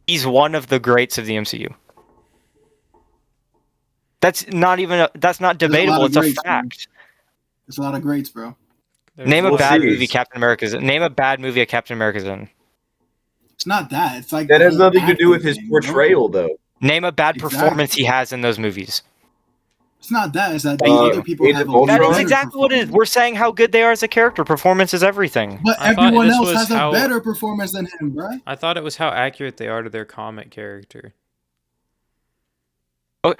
He's one of the greats of the MCU. That's not debatable. It's a fact. There's a lot of greats, bro. Name a bad movie Captain America's in. Name a bad movie Captain America's in. It's not that. It's that has nothing to do with his portrayal, though. Name a bad performance he has in those movies. It's not that. It's that other people have. That is exactly what it is. We're saying how good they are as a character. Performance is everything. But everyone else has a better performance than him, bro. I thought it was how accurate they are to their comic character. Oh.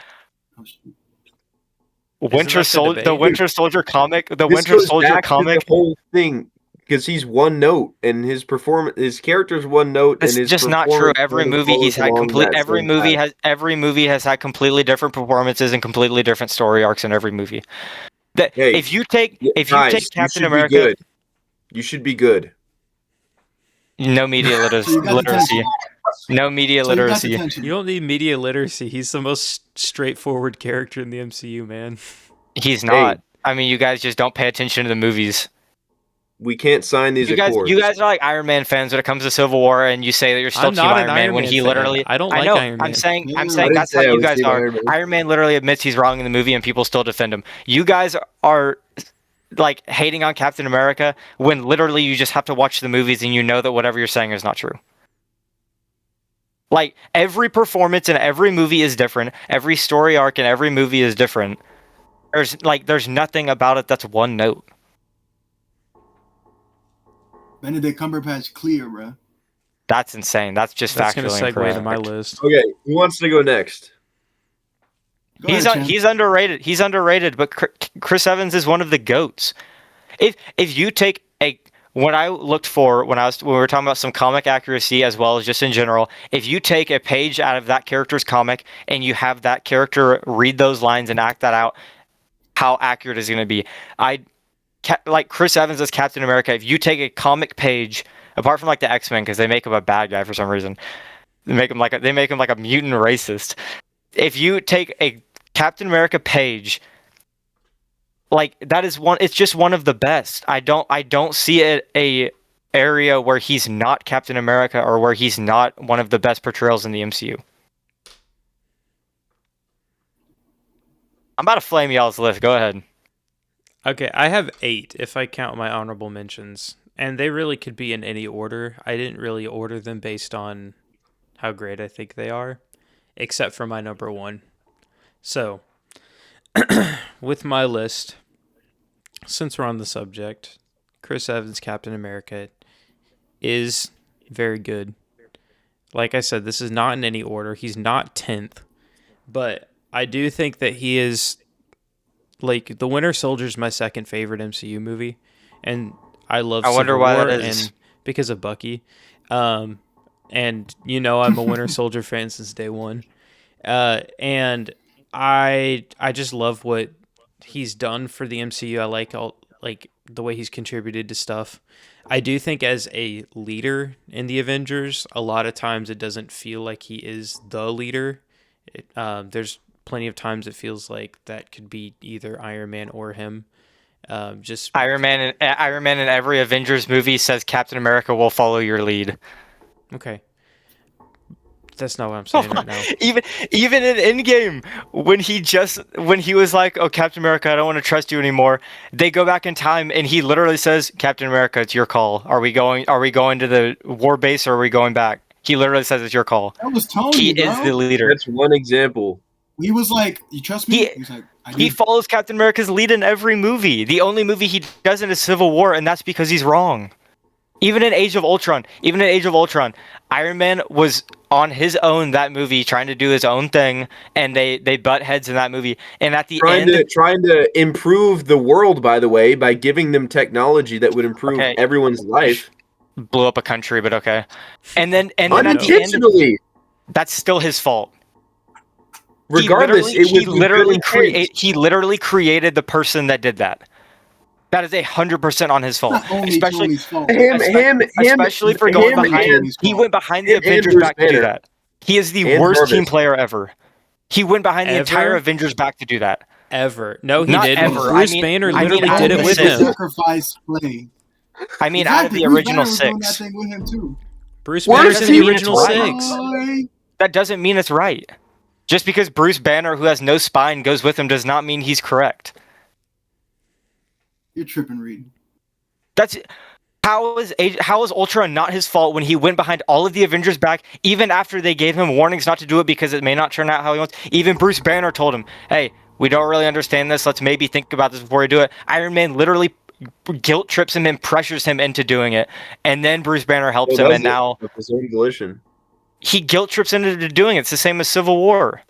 The Winter Soldier comic. The whole thing, because he's one note and his character's one note. It's just not true. Every movie has had completely different performances and completely different story arcs in every movie. If you take Captain America, you should be good. No media literacy. No media literacy. You don't need media literacy. He's the most straightforward character in the MCU, man. He's not. Hey. I mean, you guys just don't pay attention to the movies. We can't sign these accords. You guys are like Iron Man fans when it comes to Civil War, and you say that you're still Team Iron Man when he literally. I don't like Iron Man. I'm saying that's how you guys are. Iron Man literally admits he's wrong in the movie, and people still defend him. You guys are hating on Captain America when literally you just have to watch the movies and you know that whatever you're saying is not true. Every performance in every movie is different. Every story arc in every movie is different. There's nothing about it that's one note. Benedict Cumberbatch clear, bro. That's insane. That's just factually incorrect. That's going to segue to my list. Okay, who wants to go next? He's underrated. He's underrated, but Chris Evans is one of the GOATs. If you take what I looked for when we were talking about some comic accuracy as well as just in general, if you take a page out of that character's comic and you have that character read those lines and act that out, how accurate is it going to be? Chris Evans as Captain America, if you take a comic page, apart from the X-Men, because they make him a bad guy for some reason, they make him like a mutant racist. If you take a Captain America page, that is it's just one of the best. I don't see a area where he's not Captain America or where he's not one of the best portrayals in the MCU. I'm about to flame y'all's list. Go ahead. Okay, I have 8 if I count my honorable mentions. And they really could be in any order. I didn't really order them based on how great I think they are, except for my number 1. So, with my list, since we're on the subject, Chris Evans' Captain America is very good. Like I said, this is not in any order. He's not 10th. But I do think that he is... The Winter Soldier is my second favorite MCU movie, and I love Civil War that is. And because of Bucky. And I'm a Winter Soldier fan since day one. And I just love what he's done for the MCU. I like the way he's contributed to stuff. I do think as a leader in the Avengers, a lot of times it doesn't feel like he is the leader. There's plenty of times it feels like that could be either Iron Man or him. Just Iron Man in every Avengers movie says Captain America will follow your lead. okay. That's not what I'm saying right now. Even in Endgame, when he was like, "Oh, Captain America, I don't want to trust you anymore," they go back in time and he literally says, "Captain America, it's your call. Are we going to the war base or are we going back?" He literally says it's your call. That was Tony, He bro. is the leader. That's one example. He was like, "You trust me?" He was like, He follows Captain America's lead in every movie. The only movie he doesn't is Civil War, and that's because he's wrong. Even in Age of Ultron, Iron Man was on his own that movie, trying to do his own thing, and they butt heads in that movie. And at the end, trying to improve the world, by the way, by giving them technology that would improve everyone's life. Blew up a country, but okay. And then at the Unintentionally. end, that's still his fault. Regardless, he literally created the person that did that. That is 100% on his fault. Especially for going behind. He went behind the Avengers back to do that. He is the worst team player ever. He went behind the entire Avengers back to do that. Ever? No, he Not didn't. ever. Bruce Banner literally did it with him. Sacrifice play. I mean, out of the original six. That thing with him too. Bruce Banner's in the original six. That doesn't mean it's right. Just because Bruce Banner, who has no spine, goes with him does not mean he's correct. You're tripping, Reed. How is Ultron not his fault when he went behind all of the Avengers back, even after they gave him warnings not to do it because it may not turn out how he wants? Even Bruce Banner told him, "Hey, we don't really understand this. Let's maybe think about this before we do it." Iron Man literally guilt trips him and pressures him into doing it, and then Bruce Banner helps him, and now of his own volition. He guilt trips into doing it. It's the same as Civil War.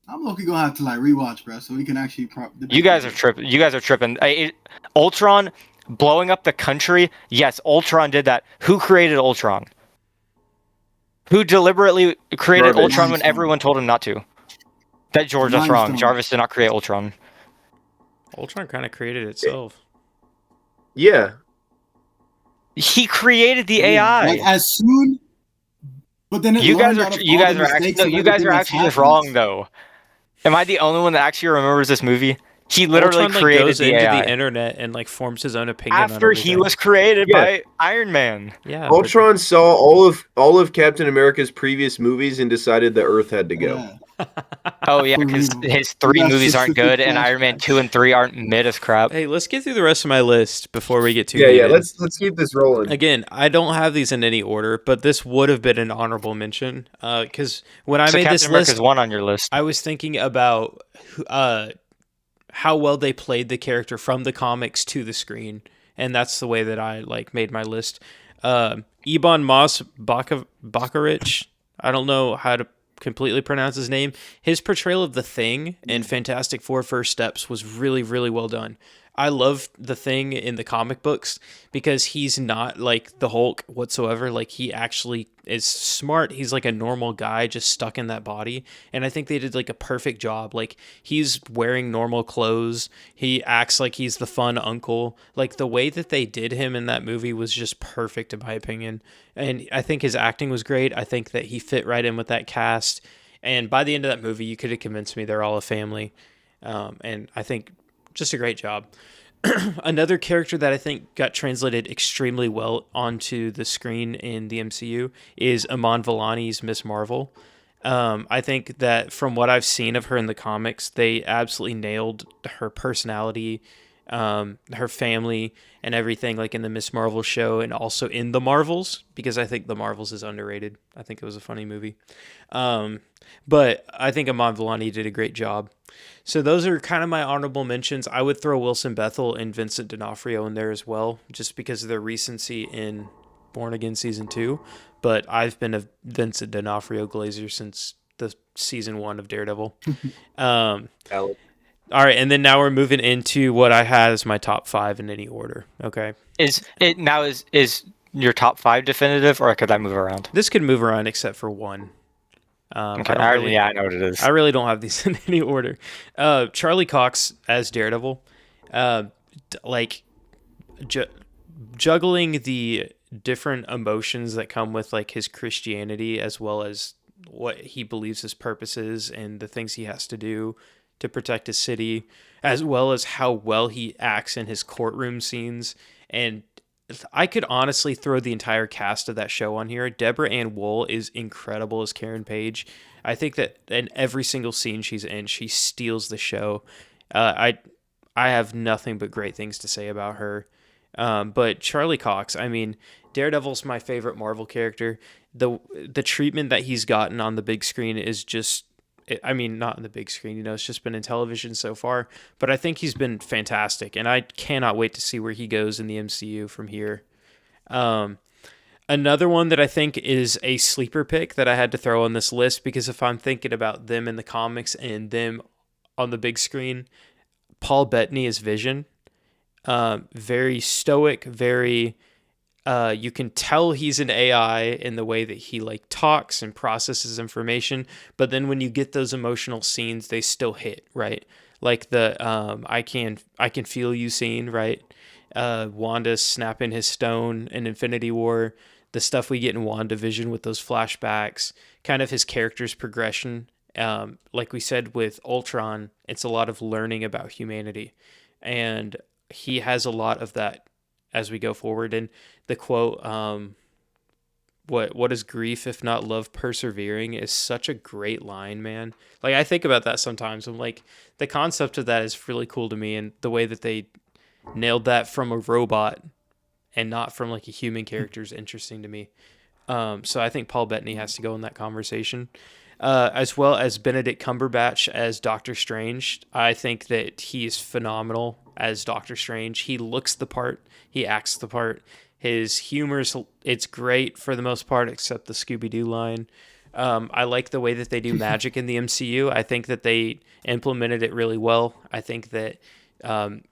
I'm lucky gonna have to like rewatch, bro, so we can actually. You guys are tripping. Ultron blowing up the country. Yes, Ultron did that. Who created Ultron? Who deliberately created Ultron when everyone told him not to? That's wrong. Jarvis did not create Ultron. Ultron kind of created itself. Yeah. He created the AI. Like as soon. But then you guys are actually just wrong though. Am I the only one that actually remembers this movie? He literally Ultron, created goes the into AI the internet and like forms his own opinion after he was created by Iron Man. Yeah, Ultron saw all of Captain America's previous movies and decided the Earth had to go. Yeah. Oh yeah, because his 3 movies aren't good, and Iron Man 2 and 3 aren't mid as crap. Hey, let's get through the rest of my list before we get too Yeah. Let's keep this rolling. Again, I don't have these in any order, but this would have been an honorable mention because when I made Captain this America's list, one on your list. I was thinking about how well they played the character from the comics to the screen, and that's the way that I like made my list. Ebon Moss-Backrich, I don't know how to completely pronounce his name. His portrayal of the Thing in Fantastic Four: First Steps was really, really well done. I love the Thing in the comic books because he's not like the Hulk whatsoever. Like he actually is smart. He's like a normal guy just stuck in that body. And I think they did like a perfect job. Like he's wearing normal clothes. He acts like he's the fun uncle. Like the way that they did him in that movie was just perfect in my opinion. And I think his acting was great. I think that he fit right in with that cast. And by the end of that movie, you could have convinced me they're all a family. And I think just a great job. Another character that I think got translated extremely well onto the screen in the MCU is Iman Vellani's Miss Marvel. I think that from what I've seen of her in the comics, they absolutely nailed her personality, her family, and everything, like in the Miss Marvel show and also in The Marvels, because I think The Marvels is underrated. I think it was a funny movie. But I think Iman Vellani did a great job. So those are kind of my honorable mentions. I would throw Wilson Bethel and Vincent D'Onofrio in there as well, just because of their recency in Born Again Season 2. But I've been a Vincent D'Onofrio glazer since the Season 1 of Daredevil. All right, and then now we're moving into what I had as my top 5 in any order. Okay. Is your top 5 definitive, or could that move around? This could move around except for one. Okay, I know what it is. I really don't have these in any order. Charlie Cox as Daredevil, uh, like ju- juggling the different emotions that come with like his Christianity as well as what he believes his purpose is and the things he has to do to protect his city, as well as how well he acts in his courtroom scenes. And I could honestly throw the entire cast of that show on here. Deborah Ann Wool is incredible as Karen Page. I think that in every single scene she's in, she steals the show. I have nothing but great things to say about her. But Charlie Cox, I mean, Daredevil's my favorite Marvel character. The treatment that he's gotten on the big screen is just, I mean, not on the big screen, it's just been in television so far, but I think he's been fantastic, and I cannot wait to see where he goes in the MCU from here. Um, Another one that I think is a sleeper pick that I had to throw on this list, because if I'm thinking about them in the comics and them on the big screen, Paul Bettany is Vision. Very stoic, very you can tell he's an AI in the way that he like talks and processes information, but then when you get those emotional scenes, they still hit, right? Like the I can feel you scene, right? Wanda snapping his stone in Infinity War, the stuff we get in WandaVision with those flashbacks, kind of his character's progression. Like we said with Ultron, it's a lot of learning about humanity, and he has a lot of that as we go forward. And the quote, what is grief if not love persevering, is such a great line, man. Like I think about that sometimes. I'm like, the concept of that is really cool to me, and the way that they nailed that from a robot and not from like a human character is interesting to me. So I think Paul Bettany has to go in that conversation. As well as Benedict Cumberbatch as Doctor Strange. I think that he is phenomenal as Doctor Strange. He looks the part, he acts the part. His humor's, it's great for the most part, except the Scooby-Doo line. I like the way that they do magic in the MCU. I think that they implemented it really well. I think that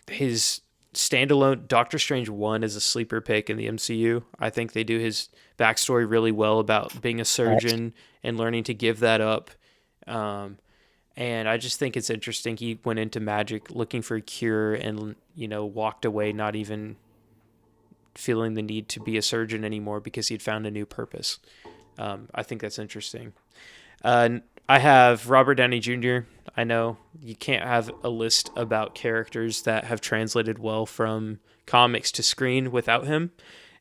his standalone Doctor Strange 1 is a sleeper pick in the MCU. I think they do his backstory really well about being a surgeon and learning to give that up. And I just think it's interesting. He went into magic looking for a cure and, walked away not even feeling the need to be a surgeon anymore because he'd found a new purpose. I think that's interesting. I have Robert Downey Jr. I know you can't have a list about characters that have translated well from comics to screen without him.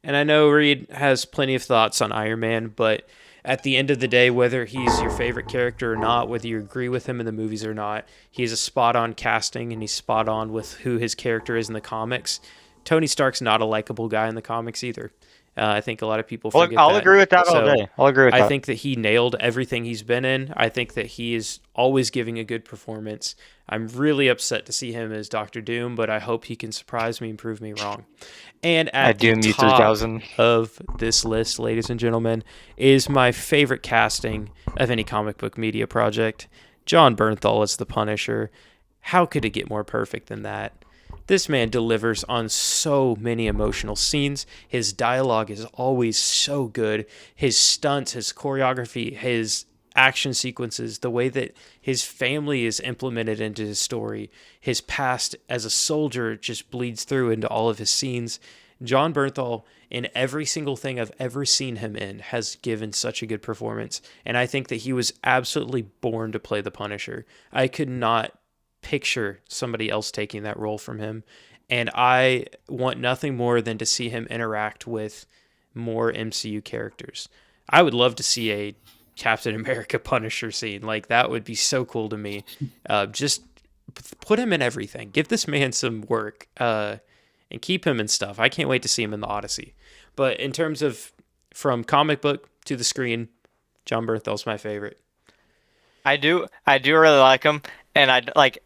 And I know Reed has plenty of thoughts on Iron Man, but at the end of the day, whether he's your favorite character or not, whether you agree with him in the movies or not, he's a spot-on casting, and he's spot-on with who his character is in the comics. Tony Stark's not a likable guy in the comics either. I think a lot of people forget that. I'll agree with that all day. I'll agree with that. I think that he nailed everything he's been in. I think that he is always giving a good performance. I'm really upset to see him as Doctor Doom, but I hope he can surprise me and prove me wrong. And at the top 3000. of this list, ladies and gentlemen, is my favorite casting of any comic book media project. Jon Bernthal as the Punisher. How could it get more perfect than that? This man delivers on so many emotional scenes. His dialogue is always so good. His stunts, his choreography, his action sequences, the way that his family is implemented into his story, his past as a soldier just bleeds through into all of his scenes. Jon Bernthal, in every single thing I've ever seen him in, has given such a good performance. And I think that he was absolutely born to play the Punisher. I could not picture somebody else taking that role from him, and I want nothing more than to see him interact with more MCU characters. I would love to see a Captain America Punisher scene. Like, that would be so cool to me. Just put him in everything. Give this man some work, and keep him in stuff. I can't wait to see him in the Odyssey. But in terms of from comic book to the screen, Jon Bernthal's my favorite. I do really like him, and I like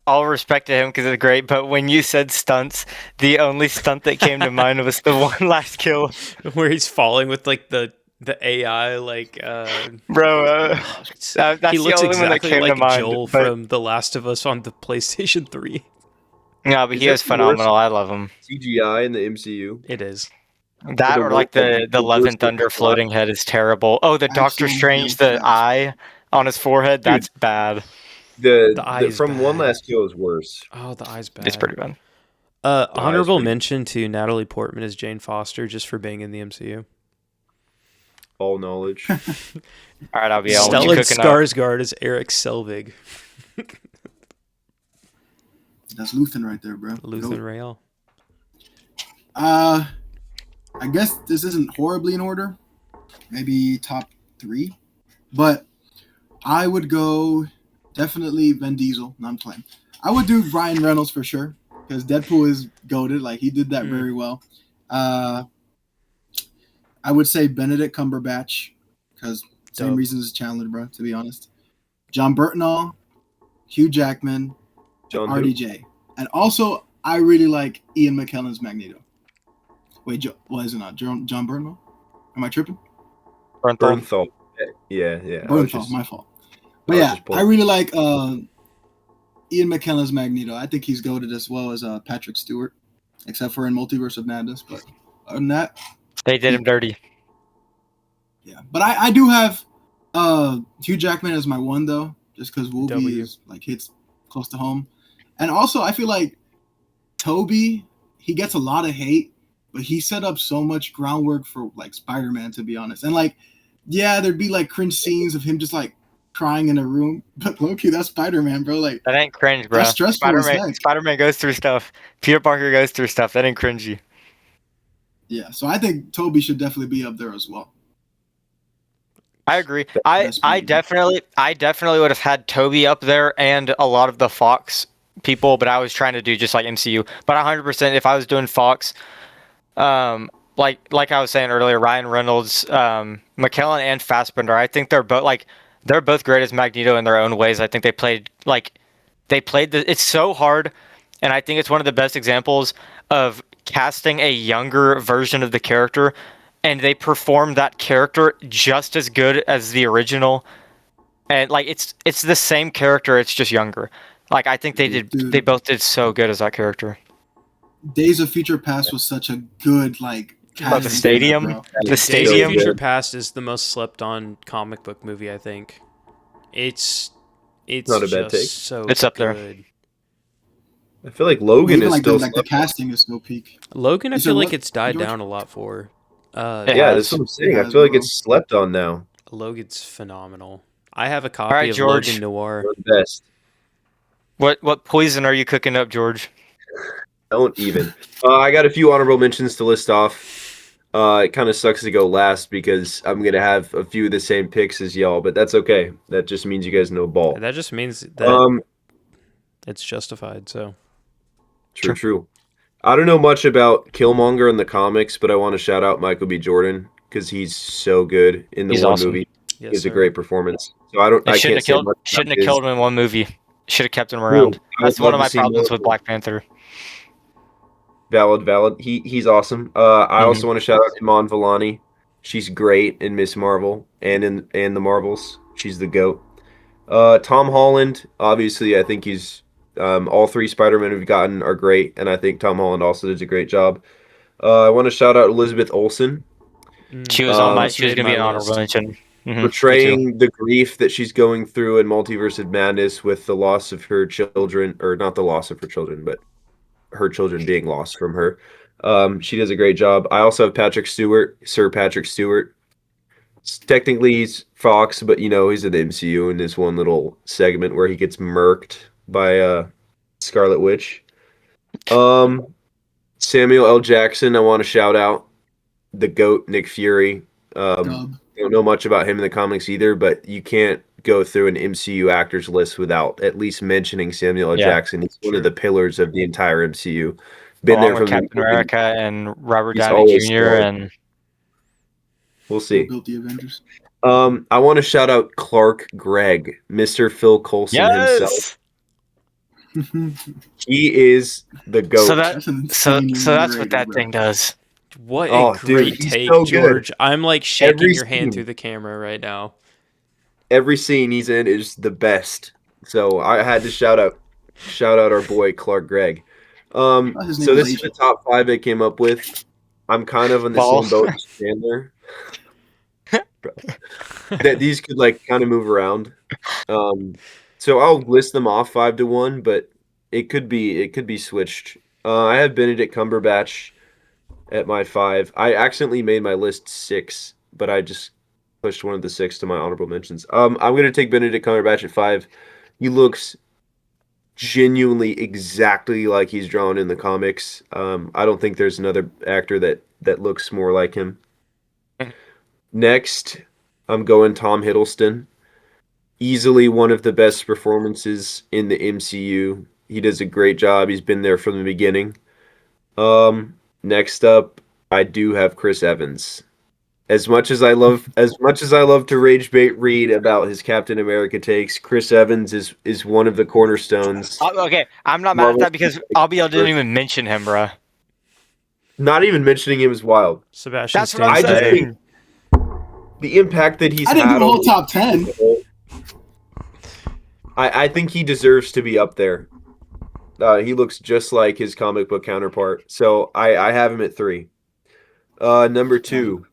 all respect to him because it's great. But when you said stunts, the only stunt that came to mind was the one last kill where he's falling with like the AI, like bro. That's he looks the only one that exactly came like to mind, Joel but... from The Last of Us on the PlayStation 3. No, but he is phenomenal. I love him. CGI in the MCU. It is. That or like the Love and Thunder floating head is terrible. Oh, the Doctor Strange, the eye. on his forehead. That's bad. The eye's from One bad. Last Kill is worse. Oh, the eye's bad. It's pretty bad. Honorable pretty- mention to Natalie Portman as Jane Foster just for being in the MCU. All knowledge. All right, I'll be what you Stellan cooking up? Skarsgård as Eric Selvig. That's Luthen right there, bro. Luthen Rael. I guess this isn't horribly in order. Maybe top 3. But I would go definitely Vin Diesel. No, I'm playing. I would do Ryan Reynolds for sure. Because Deadpool is goated. Like, he did that very well. I would say Benedict Cumberbatch. Because same reasons as Chandler, bro, to be honest. John Burtnall, Hugh Jackman, John who? RDJ. And also, I really like Ian McKellen's Magneto. Wait, what is it not? John Burtnall? Am I tripping? Bernthal. Yeah. Bernthal, my fault. But yeah, I really like Ian McKellen's Magneto. I think he's goated as well as Patrick Stewart, except for in Multiverse of Madness. But other than that, They did him dirty. yeah. But I do have Hugh Jackman as my one though, just because Wolverine is like hits close to home, and also I feel like Toby, he gets a lot of hate, but he set up so much groundwork for like Spider-Man, to be honest. And like, yeah, there'd be like cringe scenes of him just like crying in a room, but low-key, that's Spider-Man, bro. Like, That ain't cringe, bro. that's stressful as heck. Spider-Man goes through stuff. Peter Parker goes through stuff. That ain't cringy. Yeah, so I think Toby should definitely be up there as well. I agree. I definitely would have had Toby up there and a lot of the Fox people, but I was trying to do just like MCU. But 100%, if I was doing Fox, like I was saying earlier, Ryan Reynolds, McKellen, and Fassbender, I think they're both great as Magneto in their own ways. I think they played it's so hard, and I think it's one of the best examples of casting a younger version of the character, and they performed that character just as good as the original. And like it's the same character, it's just younger. Like I think they both did so good as that character. Days of Future Past was such a good like About the stadium, bro. the Days stadium. of Future Past is the most slept on comic book movie, I think. It's not a bad take. So It's up there. good. I feel like Logan Even is like still the casting is still peak. Logan, I You said feel like what, it's died George? down a lot for. Yeah, that's what I'm saying. I feel like it's slept on now. Logan's phenomenal. I have a copy right, of George. Logan Noir. One of the best. What poison are you cooking up, George? Don't even. I got a few honorable mentions to list off. It kind of sucks to go last because I'm going to have a few of the same picks as y'all, but that's okay. That just means you guys know ball. That just means that it's justified. So True. I don't know much about Killmonger in the comics, but I want to shout out Michael B. Jordan because he's so good in the He's one awesome. movie. yes, It's a sir. great performance. So I can't say much about Shouldn't have his- killed him in one movie. Should have kept him True. around. I would That's one love of to my see problems more. with Black Panther. Valid. He's awesome. I also want to shout out Iman Vellani. She's great in Miss Marvel and in the Marvels. She's the GOAT. Tom Holland, obviously, I think he's all 3 Spider-Men we've gotten are great, and I think Tom Holland also does a great job. I want to shout out Elizabeth Olsen. She was on my. Almost She was made gonna be my an honorable list. mention. Mhm, me too. Portraying the grief that she's going through in Multiverse of Madness with the loss of her children, or not the loss of her children, but her children being lost from her. She does a great job. I also have Patrick Stewart, Sir Patrick Stewart. Technically he's Fox, but he's in the MCU in this one little segment where he gets murked by Scarlet Witch. Samuel L. Jackson, I want to shout out. The GOAT, Nick Fury. Dub. Don't know much about him in the comics either, but you can't go through an MCU actors list without at least mentioning Samuel L. Yeah. Jackson. He's one of the pillars of the entire MCU. Been Along there with from Captain the America and Robert He's Downey always Jr. there. and We'll see. Built the Avengers. I want to shout out Clark Gregg, Mr. Phil Coulson himself. He is the GOAT. So that That's an so insane so that's what underrated, that bro. thing does. What Oh, a dude, great he's take, so good. George. I'm like shaking Every your hand scene. through the camera right now. Every scene he's in is the best. So I had to shout out our boy Clark Gregg. his name So is this is the Agent. top 5 I came up with. I'm kind of in the Ball. same boat as Chandler. That these could like kind of move around. Um, so I'll list them off 5 to 1, but it could be switched. I have Benedict Cumberbatch at my 5. I accidentally made my list 6, but I just pushed one of the 6 to my honorable mentions. I'm gonna take Benedict Cumberbatch at 5. He looks genuinely exactly like he's drawn in the comics. I don't think there's another actor that looks more like him. Next, I'm going Tom Hiddleston. Easily one of the best performances in the MCU. He does a great job. He's been there from the beginning. Next up, I do have Chris Evans. As much as I love to rage bait read about his Captain America takes, Chris Evans is one of the cornerstones. Okay, I'm not mad at Marvel that because Abiel didn't even mention him, bro. Not even mentioning him is wild. Sebastian That's what I'm Stan's better. saying. The impact that he's I didn't do had a on whole top 10. I think he deserves to be up there. He looks just like his comic book counterpart. So I have him at 3. Number 2,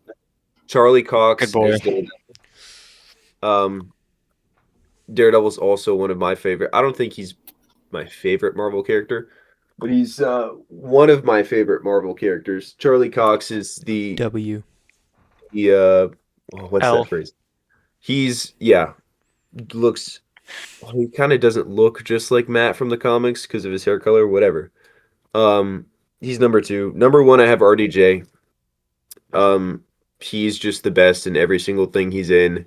Charlie Cox Good boy. as Daredevil. Daredevil's also one of my favorite. I don't think he's my favorite Marvel character, but he's one of my favorite Marvel characters. Charlie Cox is W. what's L. that phrase? He's looks. He kind of doesn't look just like Matt from the comics because of his hair color, whatever. He's number 2. Number 1, I have RDJ. He's just the best in every single thing he's in.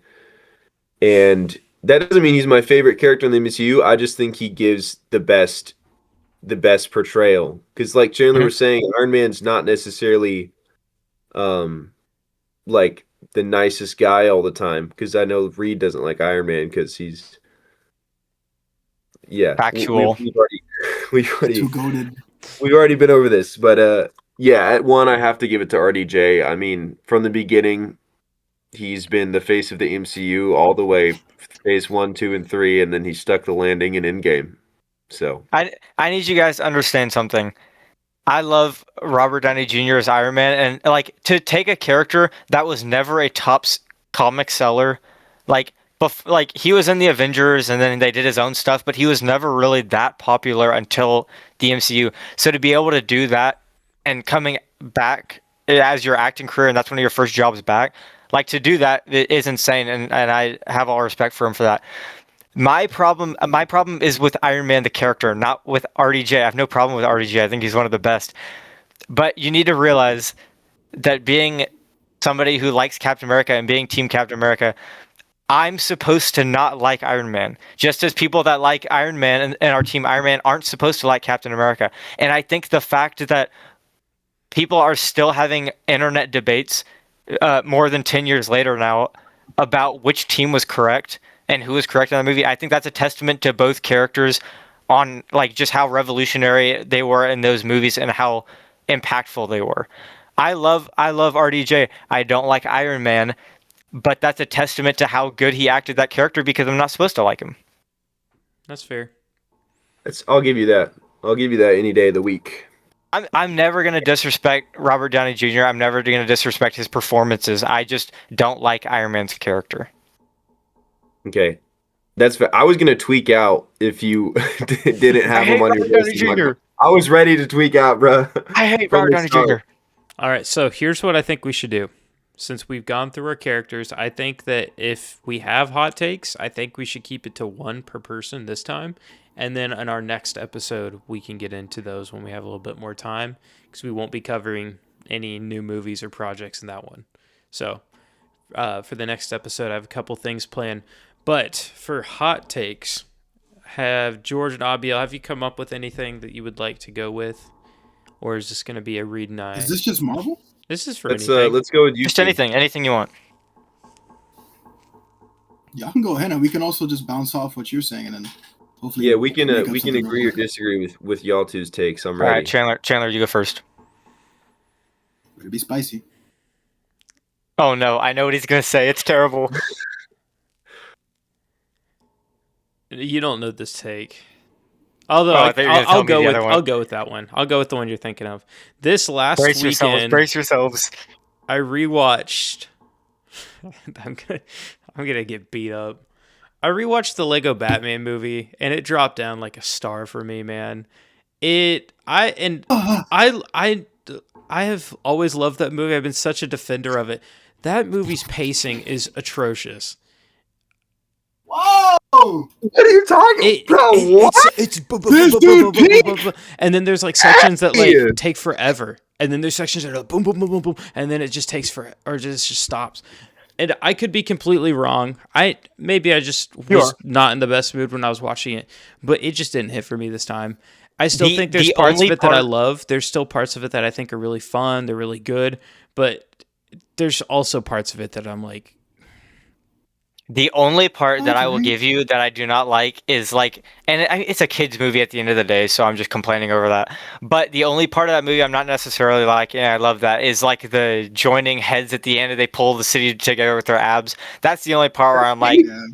And that doesn't mean he's my favorite character in the MCU. I just think he gives the best portrayal. Because like Chandler was saying, Iron Man's not necessarily like the nicest guy all the time. Because I know Reed doesn't like Iron Man because he's Factual. We've already Too goated. we've already been over this, but at 1 I have to give it to RDJ. I mean, from the beginning, he's been the face of the MCU all the way phase 1, 2, and 3, and then he stuck the landing in Endgame. So I need you guys to understand something. I love Robert Downey Jr. as Iron Man, and like to take a character that was never a comic seller, like he was in the Avengers and then they did his own stuff, but he was never really that popular until the MCU. So to be able to do that and coming back as your acting career, and that's one of your first jobs back, like to do that is insane, and I have all respect for him for that. My problem is with Iron Man the character, not with RDJ. I have no problem with RDJ. I think he's one of the best. But you need to realize that being somebody who likes Captain America and being Team Captain America, I'm supposed to not like Iron Man. Just as people that like Iron Man and our Team Iron Man aren't supposed to like Captain America. And I think the fact that people are still having internet debates more than 10 years later now about which team was correct and who was correct in the movie, I think that's a testament to both characters on like just how revolutionary they were in those movies and how impactful they were. I love RDJ. I don't like Iron Man, but that's a testament to how good he acted that character because I'm not supposed to like him. That's fair. I'll give you that. I'll give you that any day of the week. I'm never going to disrespect Robert Downey Jr. I'm never going to disrespect his performances. I just don't like Iron Man's character. Okay. That's fair. I was going to tweak out if you didn't have him on your list. I was ready to tweak out, bro. I hate Robert Downey Jr. All right, so here's what I think we should do. Since we've gone through our characters, I think that if we have hot takes, I think we should keep it to 1 per person this time. And then in our next episode, we can get into those when we have a little bit more time because we won't be covering any new movies or projects in that one. So for the next episode, I have a couple things planned. But for hot takes, have George and Abiel, have you come up with anything that you would like to go with? Or is this going to be a Reed and I? Is this just Marvel? This is for anything. Let's go with you. Just anything you want. Y'all can go ahead, and we can also just bounce off what you're saying, and then hopefully. Yeah, we can agree or disagree with y'all two's takes. I'm ready. All right, Chandler, you go first. It'll be spicy. Oh no, I know what he's gonna say. It's terrible. You don't know this take. Although I'll go with that one. I'll go with the one you're thinking of. This last brace weekend, brace yourselves. I rewatched. I'm gonna get beat up. I rewatched the Lego Batman movie, and it dropped down like a star for me, man. I have always loved that movie. I've been such a defender of it. That movie's pacing is atrocious. Whoa! What are you talking about? What? It's This dude peak! and then there's like sections that like Yeah. take forever, and then there's sections that are boom boom boom boom boom, and then it just takes for or just stops. And I could be completely wrong. I just was not in the best mood when I was watching it, but it just didn't hit for me this time. I still think there's the parts of only it that I part- love. There's still parts of it that I think are really fun. They're really good, but there's also parts of it that I'm like, The only part that I will Okay. give you that I do not like is like, and it's a kids movie at the end of the day, so I'm just complaining over that. But the only part of that movie I'm not necessarily like, yeah, I love that, is like the joining heads at the end and they pull the city together with their abs. That's the only part where Yeah.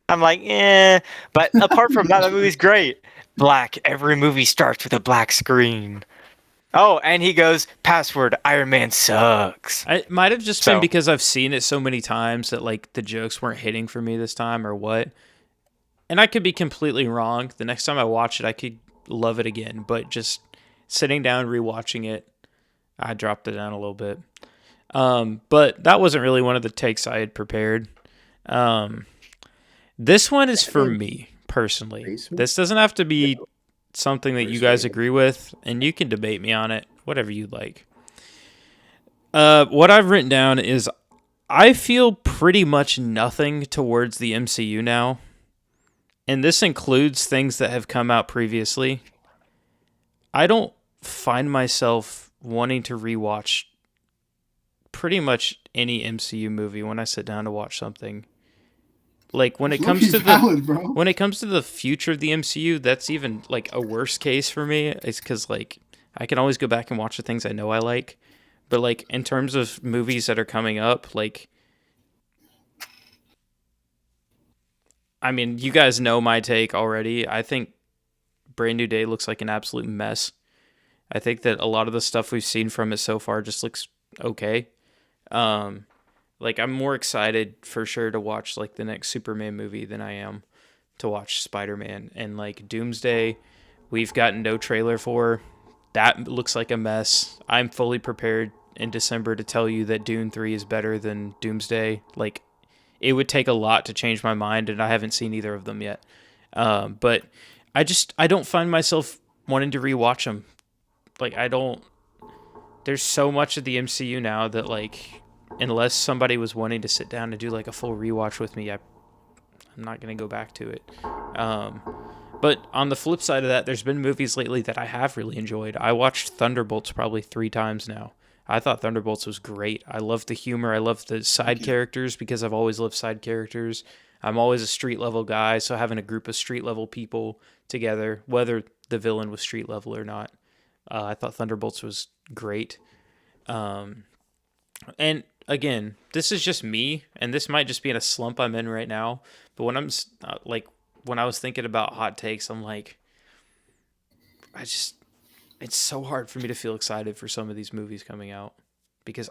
I'm like, eh. But apart from that, the movie's great. Black. Every movie starts with a black screen. Oh, and he goes, password, Iron Man sucks. it might have just been So- because I've seen it so many times that like the jokes weren't hitting for me this time or what. And I could be completely wrong. The next time I watch it, I could love it again. But just sitting down rewatching it, I dropped it down a little bit. But that wasn't really one of the takes I had prepared. This one is for me personally. This doesn't have to be something that you guys agree with, and you can debate me on it, whatever you'd like. What I've written down is I feel pretty much nothing towards the MCU now. And this includes things that have come out previously. I don't find myself wanting to rewatch pretty much any MCU movie when I sit down to watch something. Like when it comes to Valid, bro. when it comes to the future of the MCU, that's even like a worse case for me. It's because like I can always go back and watch the things I know I like, but like in terms of movies that are coming up, like I mean, you guys know my take already. I think Brand New Day looks like an absolute mess. I think that a lot of the stuff we've seen from it so far just looks okay. Like I'm more excited for sure to watch like the next Superman movie than I am to watch Spider-Man. And like Doomsday, we've gotten no trailer for. That looks like a mess. I'm fully prepared in December to tell you that Dune 3 is better than Doomsday. Like it would take a lot to change my mind, and I haven't seen either of them yet. But I don't find myself wanting to rewatch them. Like I don't. There's so much of the MCU now that like, unless somebody was wanting to sit down and do like a full rewatch with me, I'm not gonna go back to it. But on the flip side of that, there's been movies lately that I have really enjoyed. I watched Thunderbolts probably 3 times now. I thought Thunderbolts was great. I love the humor. I love the side characters because I've always loved side characters. I'm always a street level guy, so having a group of street level people together, whether the villain was street level or not, I thought Thunderbolts was great. And again, this is just me, and this might just be in a slump I'm in right now. But when I'm like, when I was thinking about hot takes, I'm like, it's so hard for me to feel excited for some of these movies coming out because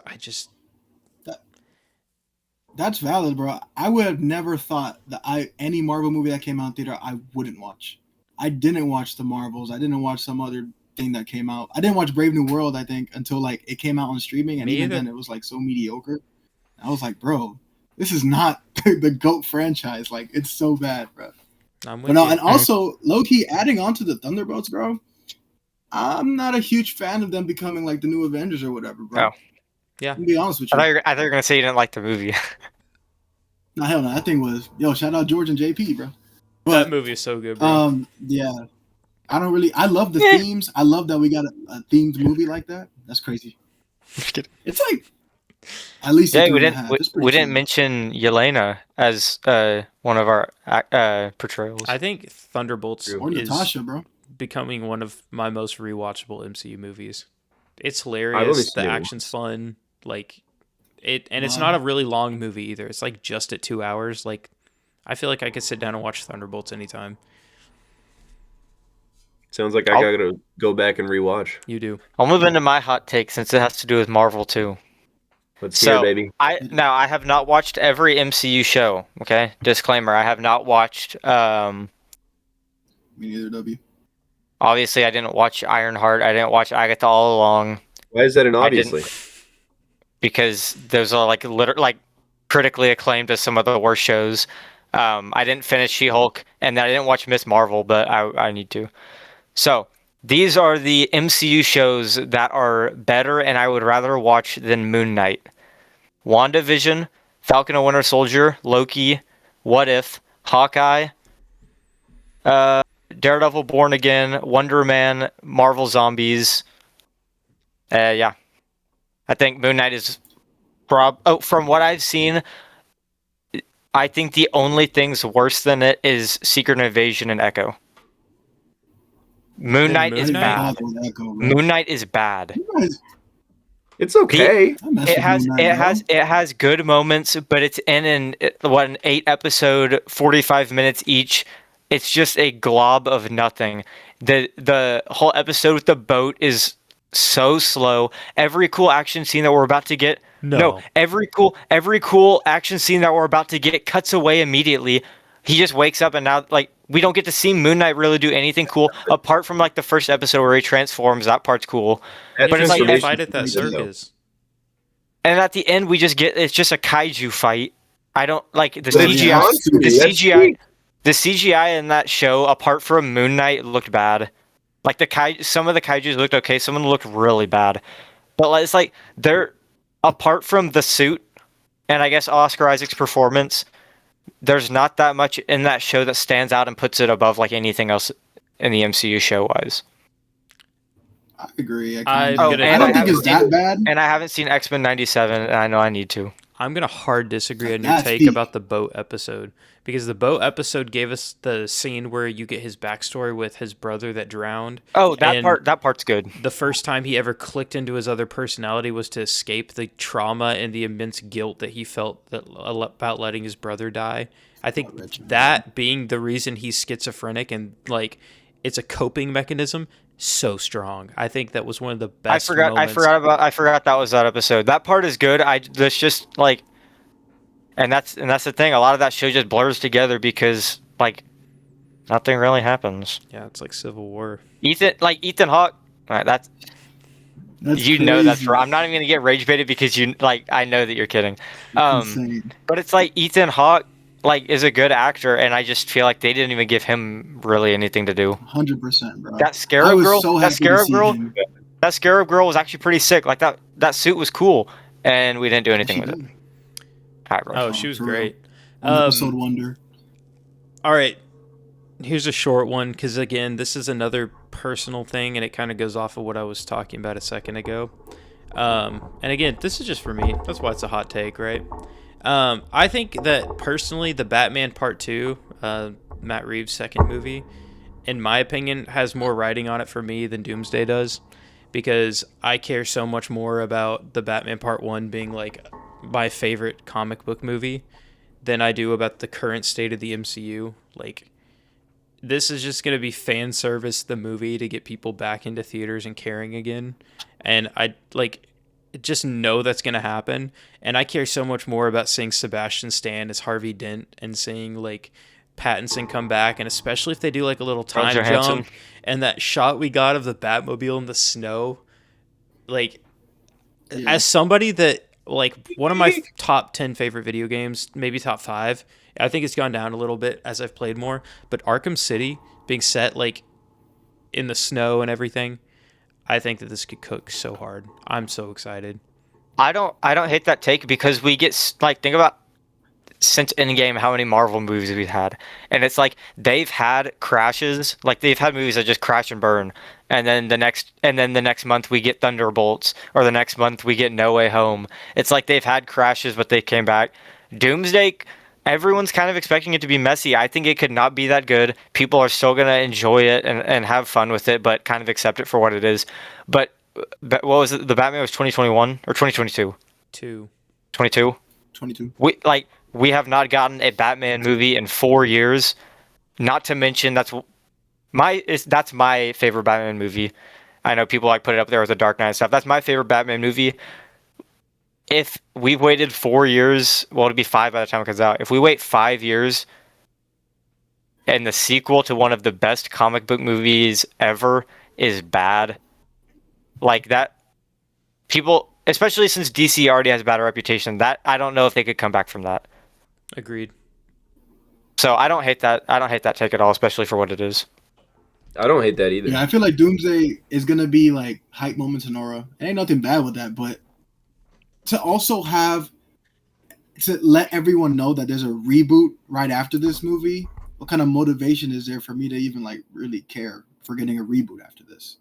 That's valid, bro. I would have never thought that any Marvel movie that came out in theater I wouldn't watch. I didn't watch the Marvels. I didn't watch some other thing that came out. I didn't watch Brave New World, I think, until like it came out on streaming, and Me even either. then it was like so mediocre. I was like, bro, this is not the GOAT franchise. Like it's so bad, bro. I'm with But no, you. and also low key adding on to the Thunderbolts, bro. I'm not a huge fan of them becoming like the new Avengers or whatever, bro. Oh. Yeah. To be honest with I you. thought you were gonna say you didn't like the movie. No, hell no. That thing was shout out George and JP, bro. That But movie is so good, bro. yeah. I love the themes. I love that we got a themed movie like that. That's crazy. It's like at least a Yeah, 3.5. It's pretty we didn't chill. mention Yelena as one of our portrayals. I think Thunderbolts Or is Natasha, bro. becoming one of my most rewatchable MCU movies. It's I've only hilarious. seen The it action's fun. Like it, and it's Wow. not a really long movie either. It's like just at 2 hours. Like I feel like I could sit down and watch Thunderbolts anytime. Sounds like I gotta go back and rewatch. You do. I'll move into my hot take since it has to do with Marvel too. Let's hear, baby. I have not watched every MCU show. Okay, disclaimer: I have not watched. Me neither, W. Obviously, I didn't watch Ironheart. I didn't watch Agatha All Along. Why is that an I didn't- obviously? Because those are like critically acclaimed as some of the worst shows. I didn't finish She-Hulk, and I didn't watch Miss Marvel, but I need to. So these are the MCU shows that are better, and I would rather watch than Moon Knight. WandaVision, Falcon and Winter Soldier, Loki, What If, Hawkeye, Daredevil Born Again, Wonder Man, Marvel Zombies. Yeah. I think Moon Knight is from what I've seen, I think the only things worse than it is Secret Invasion and Echo. Moon Knight is bad. Moon Knight is bad. It's okay. It has good moments, but it's in an 8-episode, 45 minutes each. It's just a glob of nothing. The whole episode with the boat is so slow. Every cool action scene that we're about to get, every cool action scene that we're about to get cuts away immediately. He just wakes up and now we don't get to see Moon Knight really do anything cool apart from the first episode where he transforms. That part's cool. But it's like fight at that circus. And at the end, it's just a kaiju fight. I don't like the CGI. CGI. The CGI in that show, apart from Moon Knight, looked bad. Some of the kaijus looked okay, some of them looked really bad. But it's like they're apart from the suit and I guess Oscar Isaac's performance, there's not that much in that show that stands out and puts it above anything else in the MCU show wise. I agree. I don't think it's that bad. And I haven't seen X-Men 97, and I know I need to. I'm going to hard disagree on your take about the boat episode. Because the boat episode gave us the scene where you get his backstory with his brother that drowned. Oh, that part's good. The first time he ever clicked into his other personality was to escape the trauma and the immense guilt that he felt about letting his brother die. I think that being the reason he's schizophrenic and it's a coping mechanism, so strong. I think that was one of the best moments. I forgot that was that episode. That part is good. That's just and that's the thing. A lot of that show just blurs together because nothing really happens. Yeah, it's like Civil War. Ethan Hawke. That's you know that's right. I'm not even gonna get rage baited because I know that you're kidding. But it's Ethan Hawke is a good actor, and I just feel like they didn't even give him really anything to do. 100%, bro. That Scarab Girl was actually pretty sick. That suit was cool, and we didn't do anything with it. Oh, she was great. Episode wonder. All right, here's a short one because again, this is another personal thing, and it kind of goes off of what I was talking about a second ago. And again, this is just for me. That's why it's a hot take, right? I think that personally, the Batman Part 2, Matt Reeves' second movie, in my opinion, has more writing on it for me than Doomsday does, because I care so much more about the Batman Part 1 being my favorite comic book movie than I do about the current state of the MCU. This is just going to be fan service, the movie, to get people back into theaters and caring again. And I just know that's going to happen. And I care so much more about seeing Sebastian Stan as Harvey Dent and seeing Pattinson come back. And especially if they do a little time jump and that shot we got of the Batmobile in the snow, as somebody that one of my top 10 favorite video games, maybe top 5, I think it's gone down a little bit as I've played more, but Arkham City being set in the snow and everything, I think that this could cook so hard. I'm so excited. I don't hate that take because we get think about since Endgame how many Marvel movies we've had, and it's they've had crashes, they've had movies that just crash and burn, and then the next month we get Thunderbolts, or the next month we get No Way Home. It's they've had crashes but they came back. Doomsday, everyone's kind of expecting it to be messy. I think it could not be that good. People are still gonna enjoy it and have fun with it, but kind of accept it for what it is. But what was it? The Batman was 2021 or 2022? 22. We have not gotten a Batman movie in 4 years. Not to mention that's my favorite Batman movie. I know people put it up there with The Dark Knight and stuff. That's my favorite Batman movie. if we've waited 4 years, well, it'll be 5 by the time it comes out. If we wait 5 years and the sequel to one of the best comic book movies ever is bad, like that, people, especially since DC already has a bad reputation, that I don't know if they could come back from that. Agreed. So I don't hate that. I don't hate that take at all, especially for what it is. I don't hate that either. Yeah, I feel like Doomsday is gonna be like hype moments in aura. Ain't nothing bad with that, but to also let everyone know that there's a reboot right after this movie, what kind of motivation is there for me to even like really care for getting a reboot after this?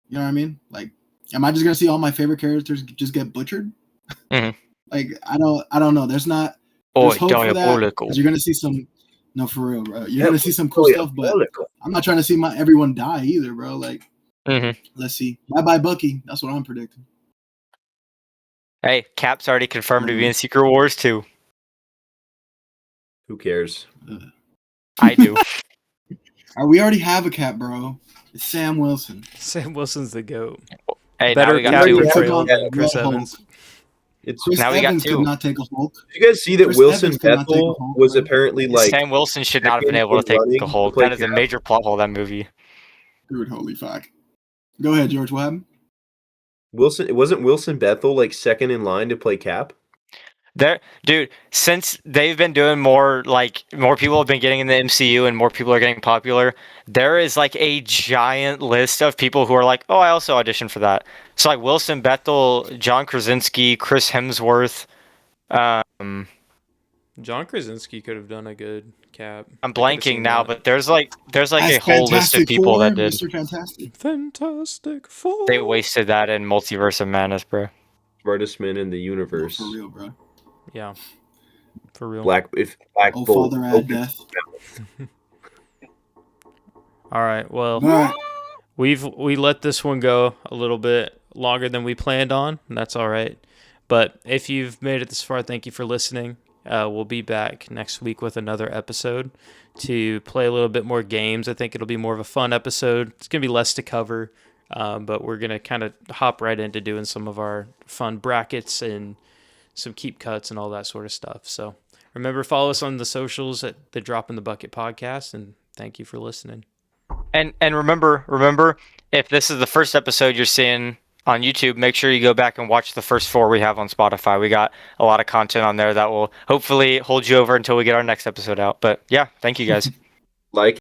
You know what I mean? Like, am I just gonna see all my favorite characters just get butchered? Mhm. Like, I don't know. There's hope for that. 'Cause you're gonna see some. No, for real, bro. You're gonna see some cool stuff, but I'm not trying to see everyone die either, bro. Like, let's see. Bye, Bucky. That's what I'm predicting. Hey, Cap's already confirmed to be in Secret Wars 2. Who cares? I do. We already have a Cap, bro. It's Sam Wilson. Sam Wilson's the GOAT. Hey, Better now we got Captain two. portrayal Yeah, than Chris Hulk. Evans. Chris Now we got Evans two. could not take a Hulk. Did you guys see that Chris Wilson Evans could not take a Bethel Hulk, was bro. apparently like Sam Wilson should not have been able to take running the to Hulk. play That is a Cap? major plot hole, that movie. Dude, holy fuck. Go ahead, George. What happened? Wasn't Wilson Bethel like second in line to play Cap? Dude, since they've been doing more people have been getting in the MCU and more people are getting popular, there is like a giant list of people who are like, oh, I also auditioned for that. So like Wilson Bethel, John Krasinski, Chris Hemsworth. John Krasinski could have done a good Cap. I'm I could have blanking seen now, that. but there's like That's a whole list of Fantastic people Four, that did. Mr. Fantastic. Fantastic Four. They wasted that in Multiverse of Madness, bro. Smartest man in the No, universe. for real, bro. Yeah, for real. Black Oh, Bolt. Father Ad Death. All right. Well, All right. we let this one go a little bit longer than we planned on, and that's all right. But if you've made it this far, thank you for listening. We'll be back next week with another episode to play a little bit more games. I think it'll be more of a fun episode. It's going to be less to cover, but we're going to kind of hop right into doing some of our fun brackets and some keep cuts and all that sort of stuff. So remember, follow us on the socials at the Drop in the Bucket podcast, and thank you for listening. And remember, if this is the first episode you're seeing on YouTube, make sure you go back and watch the first 4 we have on Spotify. We got a lot of content on there that will hopefully hold you over until we get our next episode out. But yeah, thank you guys. Like